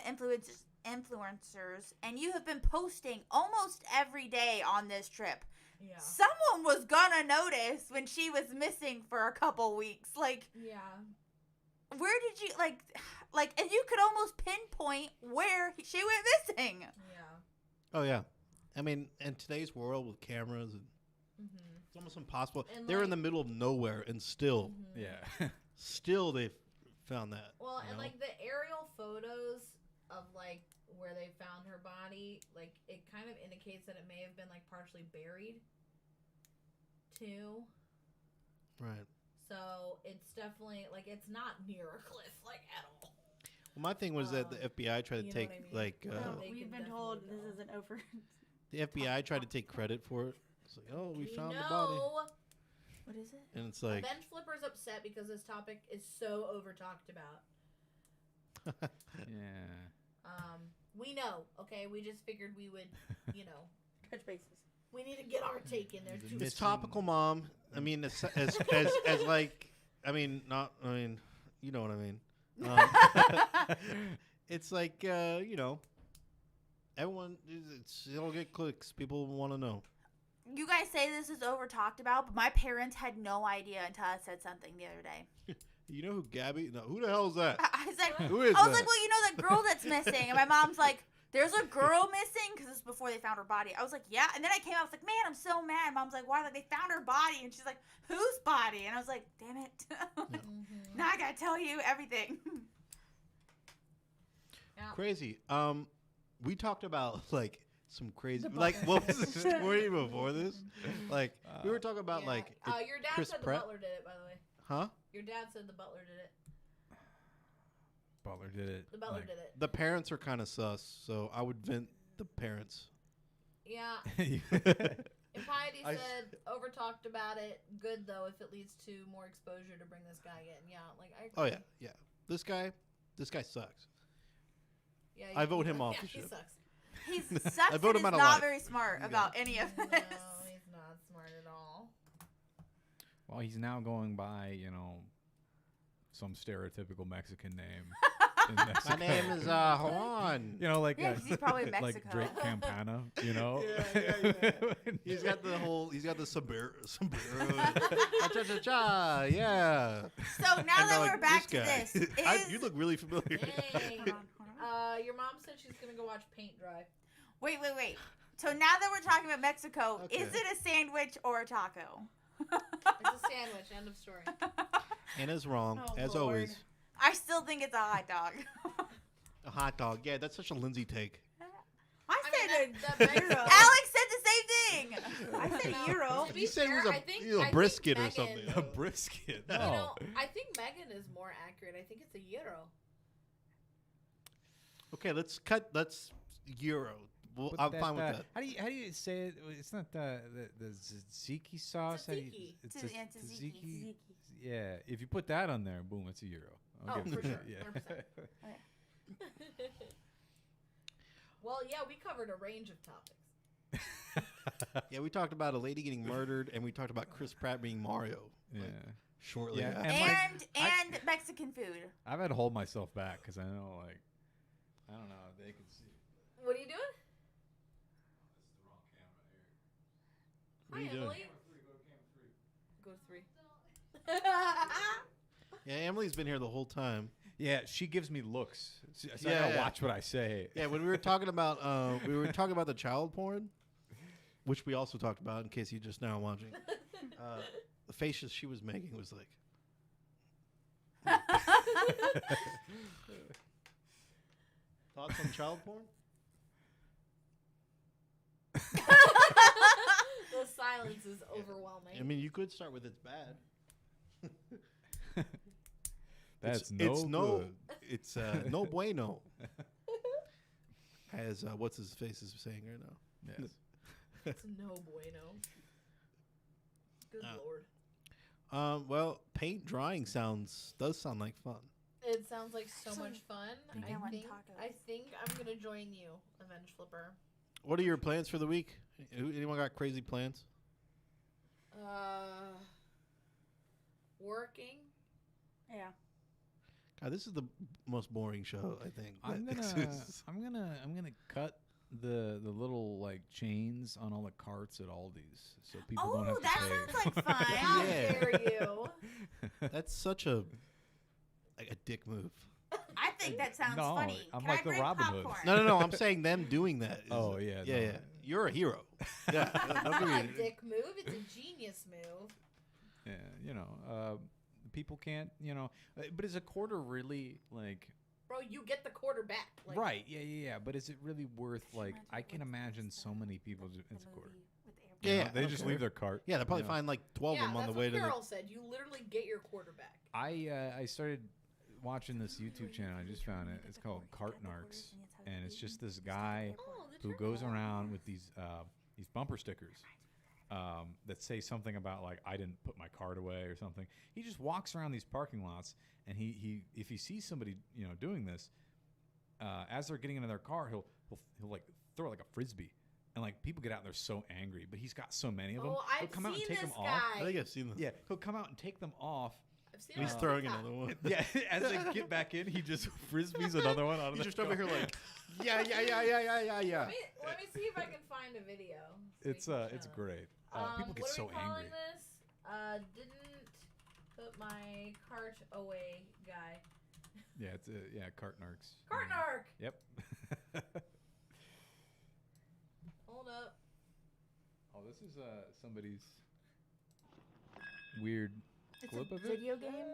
influencers, and you have been posting almost every day on this trip. Yeah. Someone was gonna notice when she was missing for a couple weeks. Like, yeah. Where did you like, and you could almost pinpoint where she went missing. Yeah. Oh yeah, I mean, in today's world with cameras, and it's almost impossible. And they're in the middle of nowhere, and still, still they found that. Well, and like the aerial photos of like where they found her body, like it kind of indicates that it may have been like partially buried too. Right. So it's definitely like it's not near a cliff like at all. Well, my thing was that the FBI tried to take like. We've been told this isn't over. The FBI tried to take credit for it. It's like, oh, we found the body. What is it? And it's like Bench Flipper's upset because this topic is so over talked about. Yeah. We know, okay? We just figured we would, touch bases. We need to get our take in there too. It's topical, Mom. I mean, as like, I mean, not. I mean, you know what I mean. It's like, everyone. It'll get clicks. People want to know. You guys say this is over talked about, but my parents had no idea until I said something the other day. You know who Gabby? No, who the hell is that? I was like, who is I was that? like, well, you know that girl that's missing, and my mom's like, there's a girl missing, because this is before they found her body. I was like, yeah, and then I came out, I was like, man, I'm so mad. Mom's like, why? Like, they found her body, and she's like, whose body? And I was like, damn it. Now I gotta tell you everything. Yeah. Crazy. We talked about like some crazy, like what was the story before this? Like we were talking about like your dad Chris said Pratt. the butler did it, by the way. Huh? Your dad said the butler did it. Butler did it. The butler did it. The parents are kind of sus, so I would vent the parents. Yeah. And Piety said, over talked about it. Good though, if it leads to more exposure to bring this guy in. Yeah, like I agree. Oh yeah. This guy sucks. Yeah, I vote him off the he show. sucks. He sucks I vote and him is out of not life. very smart about any of this. No, he's not smart at all. Well, he's now going by, some stereotypical Mexican name. in Mexico. My name is Juan. Like Yeah, 'cause he's probably Mexico. like Drake Campana. Yeah. He's got the sombrero. Cha cha cha. Yeah. So now that we're back to this this, guy. You look really familiar. Dang. Hold on. Your mom said she's gonna go watch paint dry. Wait. So now that we're talking about Mexico, Okay. is it a sandwich or a taco? It's a sandwich. End of story. Anna's wrong, Oh, as Lord. always. I still think it's a hot dog. A hot dog. Yeah, that's such a Lindsay take. I said the a gyro. Alex said the same thing. I said No. gyro. To be You said it was fair, a, I think- a I think brisket or Megan- something. A brisket. You No. know, I think Megan is more accurate. I think it's a gyro. Okay, let's gyro. Well, But I'm fine with that. How do you say it? It's not the tzatziki sauce. How do you- Tzatziki. It's Yeah, tzatziki. tzatziki. Yeah, if you put that on there, boom, it's a euro. I'll Oh, give it for to you. sure, Yeah. 100%. Well, yeah, we covered a range of topics. Yeah, we talked about a lady getting murdered, and we talked about Chris Pratt being Mario. Yeah. shortly. Yeah, after. And Mexican food. I've had to hold myself back because I know, like, I don't know, they can see. What are you doing? This is the wrong camera here. What are you Hi, doing? Emily. Go to camera 3. Go to 3. Yeah, Emily's been here the whole time. Yeah, she gives me looks. So I Yeah, gotta yeah. watch what I say. Yeah, when we were talking about the child porn, which we also talked about in case you just now watching. The faces she was making was like. Thoughts on child porn? The silence is overwhelming. I mean, you could start with it's bad. That's it's no good. It's no bueno. As what's his face is saying right now. Yes. It's no bueno. Good lord. Well, paint drying does sound like fun. It sounds like so much fun. think I want tacos. I think I'm gonna join you, Avenge Flipper. What are your plans for the week? Anyone got crazy plans? Working. Yeah. God, this is the most boring show I think. I'm that gonna exists. I'm gonna cut the little like chains on all the carts at Aldi's so people don't Oh, have that to pay. sounds like fun. How Yeah. dare you? That's such a dick move. I think that sounds No, funny. I'm Can like I the bring Robin Hood. popcorn? No. I'm saying them doing that. Oh, yeah, yeah, no. yeah. You're a hero. Yeah, It's not a dick move. It's a genius move. Yeah, you know, people can't, you know, but is a quarter really like Bro, you get the quarter back. Like, right? Yeah. But is it really worth like? I can imagine so many people. It's a quarter. Yeah, You know, yeah, they I just don't leave care. their cart. Yeah, they'll probably you know. find like 12 Yeah, of them on that's the way what to the. Carol said. You literally get your quarter back. I started watching this YouTube channel. I just found it. It's called Cart Narcs, and it's just this guy Oh, the who goes turtle. around with these bumper stickers that say something about like I didn't put my cart away or something. He just walks around these parking lots, and he if he sees somebody doing this, as they're getting into their car, he'll like throw like a frisbee, and like people get out and they're so angry, but he's got so many of them. Oh, He'll I've come out and seen take this them off. guy. I think I've seen them. Yeah, he'll come out and take them off. I've seen And he's him on throwing TikTok. another one. Yeah, as they get back in, he just frisbees another one out of He's the just over car. here like, yeah. Let me see if I can find a video. so It's we can it's show. great. People get what are so we calling angry. this? Didn't put my cart away guy. Yeah, it's Cart Narcs. Cartnark! Yep. Hold up. Oh, this is somebody's weird It's clip a of it. video game. No,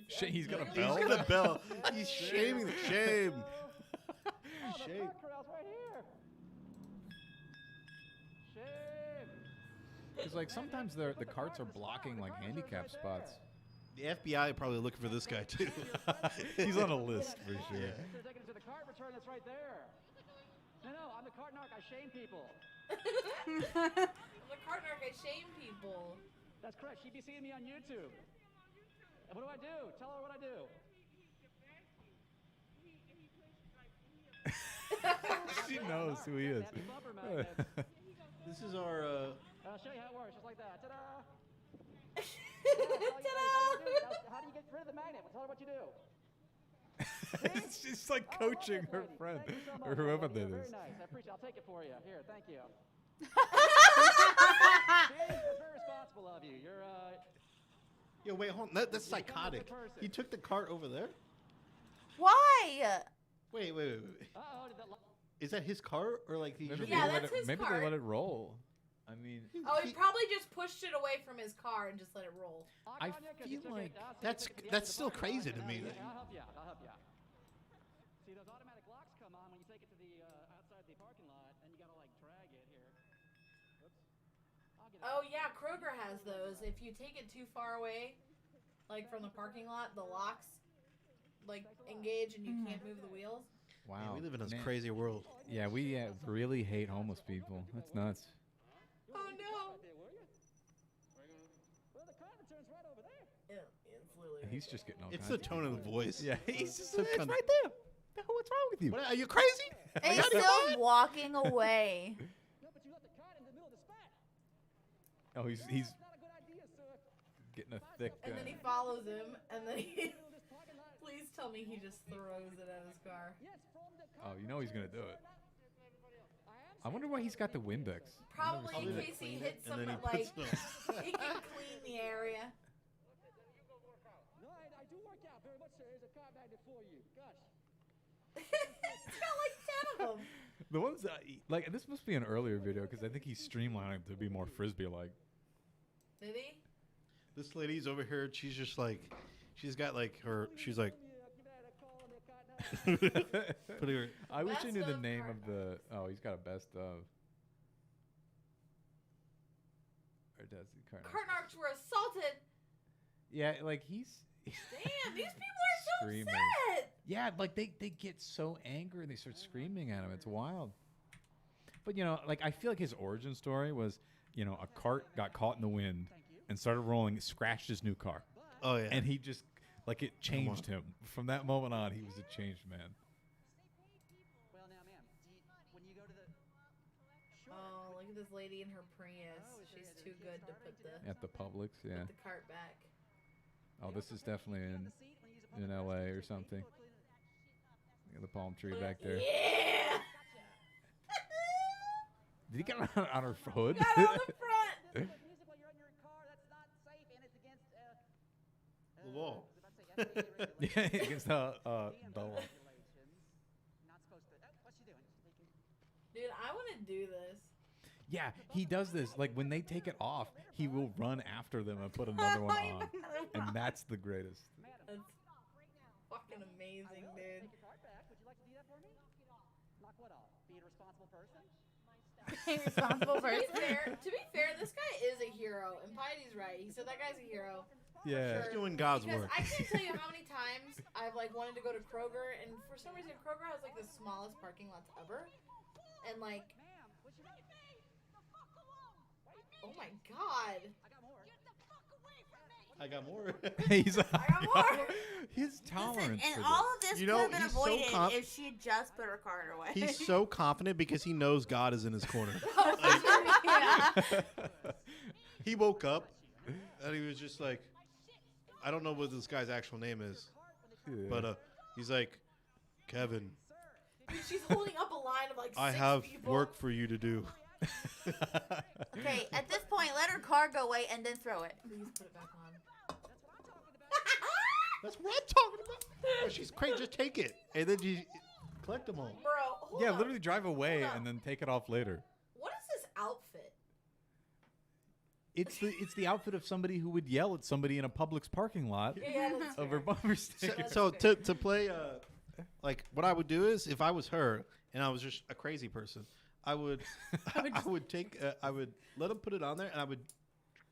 it's He's got a literally- bell? He's got a bell. He's shaming the shame. Shame. Because like sometimes the carts are blocking like handicap spots. The FBI probably looking for this guy too. He's on a list for sure. Yeah. They're taking it to the cart return that's right there. No, I'm the cart narc. I shame people. I'm a Cartnark. I shame people. That's correct. She'd be seeing me on YouTube. And what do I do? Tell her what I do. She knows who he is. Happy bumper magnets. This is our. I'll show you how it works, just like that. Ta-da! Ta-da! How do you get rid of the magnet? Well, tell her what you do. She's like coaching her Lady, friend thank you so much, or whoever lady. that You're is. Very nice. I appreciate it. I'll take it for you. Here, thank you. See, that's very responsible of you. You're, Yo, wait, hold on. That's You become a good psychotic. person. He took the cart over there. Why? Wait. uh-oh, did that Is that his cart or like he? Maybe, just Yeah, they, let that's it, his maybe cart. they let it roll. I mean, Oh, he probably just pushed it away from his car and just let it roll. I feel like that's still crazy to me. I'll help you out. I'll help you out. See, those automatic locks come on when you take it to the outside the parking lot, and you gotta like drag it here. Oops. I'll get it. Oh yeah, Kroger has those. If you take it too far away, like from the parking lot, the locks like engage and you can't move the wheels. wow. Man, we live in this Man. crazy world. Yeah, we really hate homeless people. That's nuts. Oh no! Right there, will you? Well, the cart return's right over there. It's literally. He's just getting all It's kinds the tone of the voice. Yeah, he's just It's it's kinda- right there. What's wrong with you? What, are you crazy? And he's still walking away. No, but you left the cart in the middle of the spot. Oh, he's That's not a good idea, sir. Getting a thick. And then he follows him, and then he. Please tell me he just throws it at his car. Oh, you know he's gonna do it. I wonder why he's got the Windex. Probably in Probably case he clean it, hits and some then he like puts he can clean the area. No, I do work out very much, sir. Here's a car magnet for you. Gosh. He's got like 10 of them. The ones that, like, this must be an earlier video because I think he's streamlining to be more frisbee-like. Did he? This lady's over here. She's just like, she's got like her. She's like. Putting her. I wish I Best knew the of name Cart of the. Oh, he's got a best of. Or does he? Carnarks were assaulted. Yeah, like he's. Damn, these people are so Screaming. upset. Yeah, like they get so angry and they start screaming at him. It's wild. But you know, like I feel like his origin story was, you know, a cart got caught in the wind and started rolling, scratched his new car, Oh yeah. and he just like it changed him. From that moment on, he was a changed man. Well, now, ma'am, when you go to the. Oh, look at this lady in her Prius. She's too good to put the At the Publix, yeah. cart back. Oh, this is definitely in L.A. or something. Look at the palm tree back there. Yeah. Did he get it on her hood? Got on the front. Music while you're in your car, that's not safe, and it's against. The law. Yeah, against the law. Not supposed to. What's she doing? She's taking. Dude, I want to do this. Yeah, he does this. Like when they take it off, he will run after them and put another one on, and that's the greatest. That's fucking amazing, dude. Take your card back. Would you like to do that for me? Knock what off? Be a responsible person? Responsible person. To be fair, this guy is a hero, and Pity's right. He said that guy's a hero. Yeah. He's doing God's Because work. I can't tell you how many times I've like wanted to go to Kroger, and for some reason Kroger has like the smallest parking lots ever, and like, oh my god, I got more. He's I got more. his tolerance. And for all this. of this You could know, have been he's so avoided conf- if she had just put her card away. He's so confident because he knows God is in his corner. Yeah. He woke up and he was just like, I don't know what this guy's actual name is, Yeah. but he's like, Kevin, Dude, she's holding up a line of like I six have people. work for you to do. Okay, at this point, let her card go away and then throw it. Please put it back on. That's what I'm talking about. Oh, she's crazy. Just take it, and then you collect them all. Bro, hold Yeah, up. literally drive away Hold up. and then take it off later. What is this outfit? It's the outfit of somebody who would yell at somebody in a Publix parking lot Yeah, that's over fair. bumper sticker. So to play, like what I would do is if I was her and I was just a crazy person, I would I would take I would let him put it on there, and I would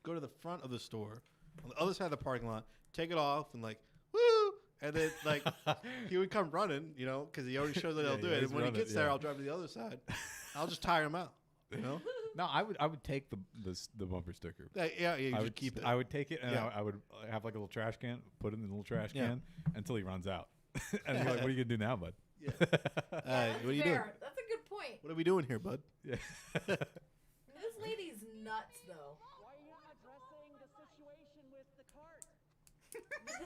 go to the front of the store on the other side of the parking lot, take it off, and like woo, and then like he would come running, you know, because he already showed that Yeah, he'll do yeah, it. he's And when he running, gets there, yeah. I'll drive to the other side. I'll just tire him out, you know. No, I would take the bumper sticker. Yeah, you I just would keep it. I would take it and Yeah. I would have like a little trash can, put it in the little trash Yeah. can until he runs out. And you're like, what are you gonna do now, bud? Yeah. Yeah, what are that's you doing? fair. That's a good point. What are we doing here, bud? Yeah. This lady's nuts, though. Why are you not addressing the situation with the cart?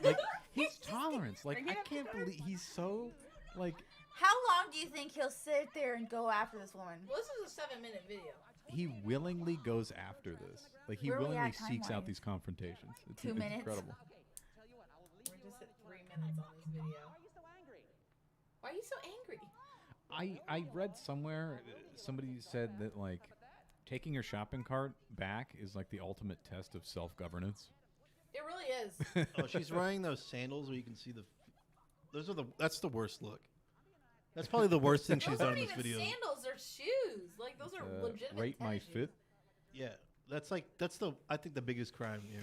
Like his tolerance. Like I can't believe he's so like How long do you think he'll sit there and go after this woman? Well, this is a 7-minute video. he willingly goes after this. Like he Where are we willingly at seeks out time-wise? these confrontations. It's, 2 it's minutes? incredible. Okay, tell you what, I will leave We're you just alone at until 3 I- minutes on this video. Why are you so angry? Why are you so angry? I read somewhere somebody said that like taking your shopping cart back is like the ultimate test of self-governance. It really is. Oh, she's wearing those sandals where you can see the. That's the worst look. That's probably the worst thing she's Those done aren't in this even video. sandals, they're shoes. Like, those are legitimate rate my tennis shoes. fit. Yeah, that's I think the biggest crime here.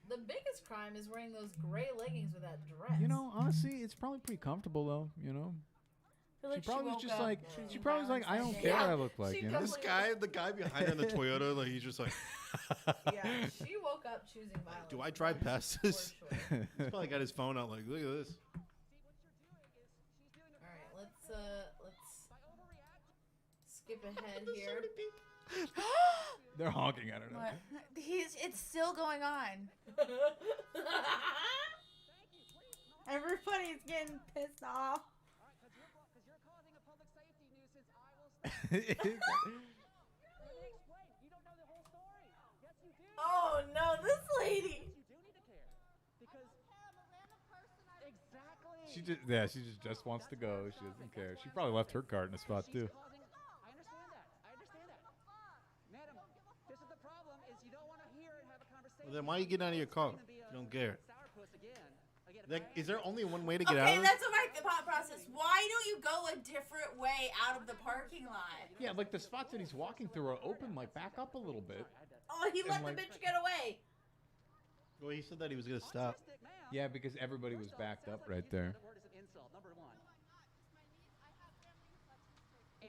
The biggest crime is wearing those gray leggings with that dress. You know, honestly, it's probably pretty comfortable though. You know, I feel she like probably was woke just up like choosing she probably was like, I violence don't that care day. what I look like. she You know, This guy, the guy behind her in the Toyota, like he's just like, Yeah, she woke up choosing violence. do I drive past For this? sure. He's probably got his phone out, like, look at this. All right, let's skip ahead here. They're honking at her now. What? It's still going on. Everybody's getting pissed off. Oh no, this lady. She just wants to go. She doesn't care. She probably left her cart in a spot too. I understand that. Madam, this is the problem is you don't want to hear and have a conversation. Well, then why are you getting out of your car? You don't care. Like, is there only one way to get Okay, out of it? that's what my thought process. Why don't you go a different way out of the parking lot? Yeah, like the spots that he's walking through are open. Like back up a little bit. Oh, he let the like- bitch get away. Well, he said that he was gonna stop. Yeah, because everybody was backed up right there.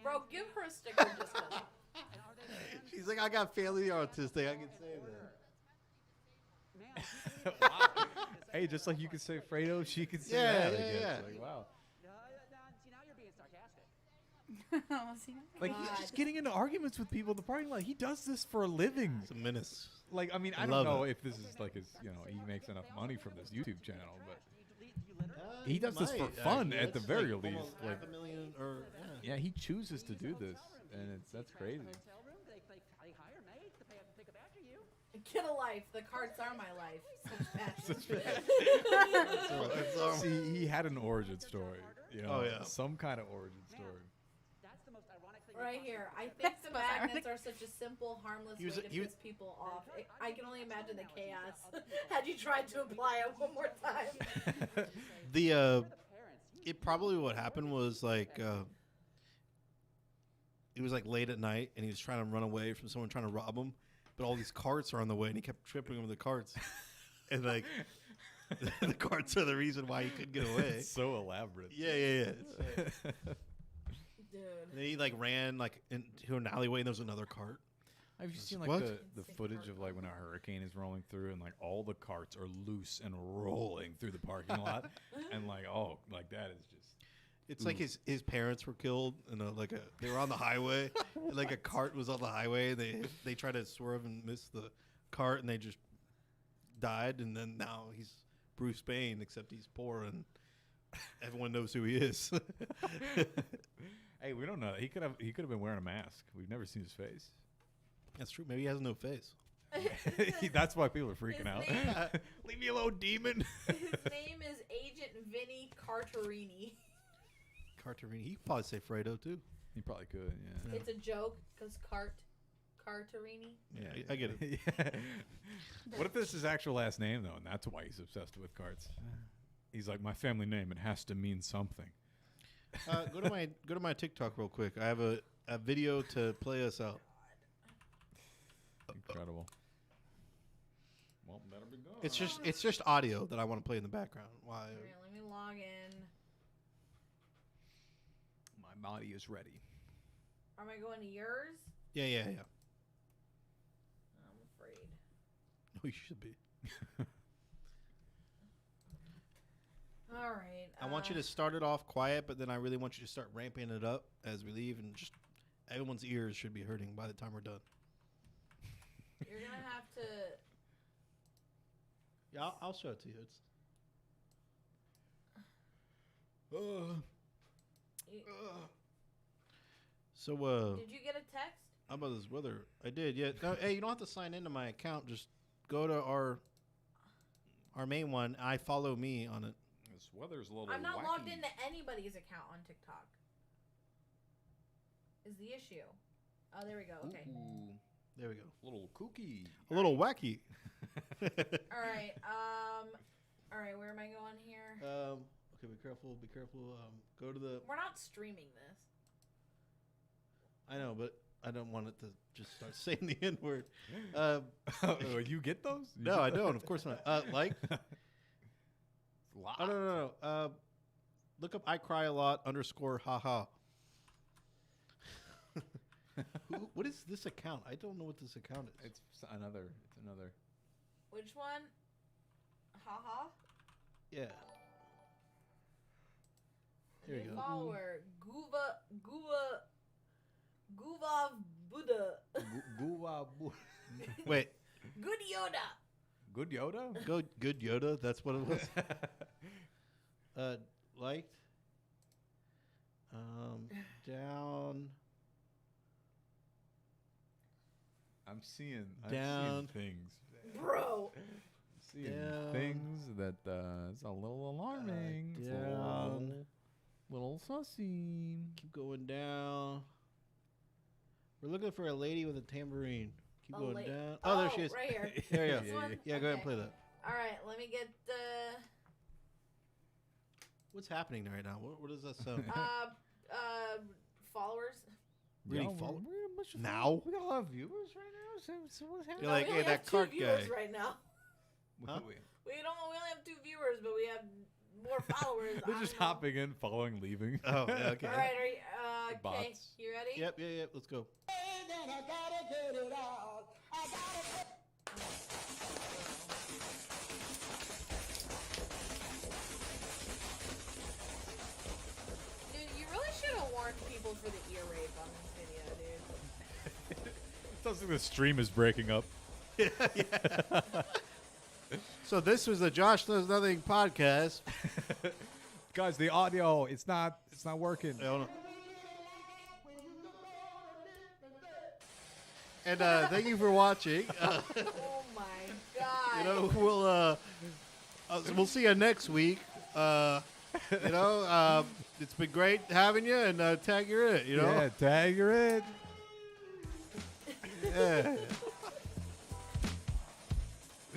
Bro, give her a sticker just 'cause. She's like, I got family autistic. I can say that. Wow. Hey, just like you can say Fredo, she can say that. I guess. Yeah. Like, wow. See, now you're being sarcastic. Like he's just getting into arguments with people in the parking lot. He does this for a living. It's a menace. Like, I mean, I don't know if this is like his, he makes enough money from this YouTube channel, but he does this for fun at the very least. Like, $500,000 or yeah, he chooses to do this, and that's crazy. They hire maids to pick up after you. Get a life. The carts are my life. See, he had an origin story. Oh, yeah. Some kind of origin story. That's the most ironic thing. Right here. I think the magnets are such a simple, harmless way to piss people off. I can only imagine the chaos. Had you tried to apply it one more time? It probably what happened was like it was like late at night and he was trying to run away from someone trying to rob him, but all these carts are on the way and he kept tripping over the carts, and like the carts are the reason why he couldn't get away. It's so elaborate. Yeah. Dude. And he like ran like into an alleyway and there was another cart. Have you seen like What? the footage of like when a hurricane is rolling through and like all the carts are loose and rolling through the parking lot, and like that is just. It's like his parents were killed and they were on the highway and like a cart was on the highway and they tried to swerve and miss the cart and they just died, and then now he's Bruce Wayne except he's poor and everyone knows who he is. Hey, we don't know. He could have been wearing a mask. We've never seen his face. That's true. Maybe he has no face. That's why people are freaking out. name- Leave me alone, demon. His name is Agent Vinny Carterini. Carterini. He could probably say Fredo too. He probably could. Yeah. It's a joke because Carterini. Yeah, I get it. Yeah. What if this is his actual last name though, and that's why he's obsessed with carts? He's like, my family name. It has to mean something. Go to my TikTok real quick. I have a video to play us out. Incredible. Well, better be going. It's just audio that I want to play in the background. Why? All right, let me log in. My body is ready. Am I going to yours? Yeah. I'm afraid. Oh, you should be. All right. I want you to start it off quiet, but then I really want you to start ramping it up as we leave, and just everyone's ears should be hurting by the time we're done. You're gonna have to. Yeah, I'll show it to you. Did you get a text? How about this weather? I did. Yeah. No, hey, you don't have to sign into my account. Just go to our main one. I follow me on it. This weather's a little. I'm not wacky. logged into anybody's account on TikTok. Is the issue? Oh, there we go. Okay. Ooh, There we go. a little kooky. A little wacky. All right. All right. Where am I going here? Okay, be careful. Be careful. Go to the. We're not streaming this. I know, but I don't want it to just start saying the N word. Oh, you get those? You No, get I those? don't. Of course not. Like. Lot. Oh, no. Look up I cry a lot _ haha. What is this account? I don't know what this account is. It's another. Which one? Haha. Yeah. Here you go. Follower Guva Buddha. Good Yoda? Good Yoda. That's what it was. Liked. Down. I'm seeing Down. things. Bro. Seeing Down. things that is a little alarming. It's a Down. little sussy. Keep going down. We're looking for a lady with a tambourine. Keep going down. Oh, there she is. Right here. There you go. This one? Yeah, go ahead and Okay. play that. All right, let me get What's happening right now? What does that sound? followers. Really Yeah, follow- we're a bunch of Now? We got a lot of viewers right now. So what's happening? You're like, we hey, only have that 2 cart viewers guy. right now. Huh? We only have 2 viewers, but we have more followers. They're I just don't know. hopping in, following, leaving. Oh, yeah, okay. All right, are you, okay, Bots. you ready? Yep, yeah, let's go. Dude, you really should have warned people for the ear rape on this video, dude. It sounds like the stream is breaking up. So this was the Josh Does Nothing podcast. Guys, the audio, it's not working. Hey, hold on. And thank you for watching. Oh my god. You know, we'll see you next week. It's been great having you, and tag you're it. You know, Yeah, tag, you're it. yeah.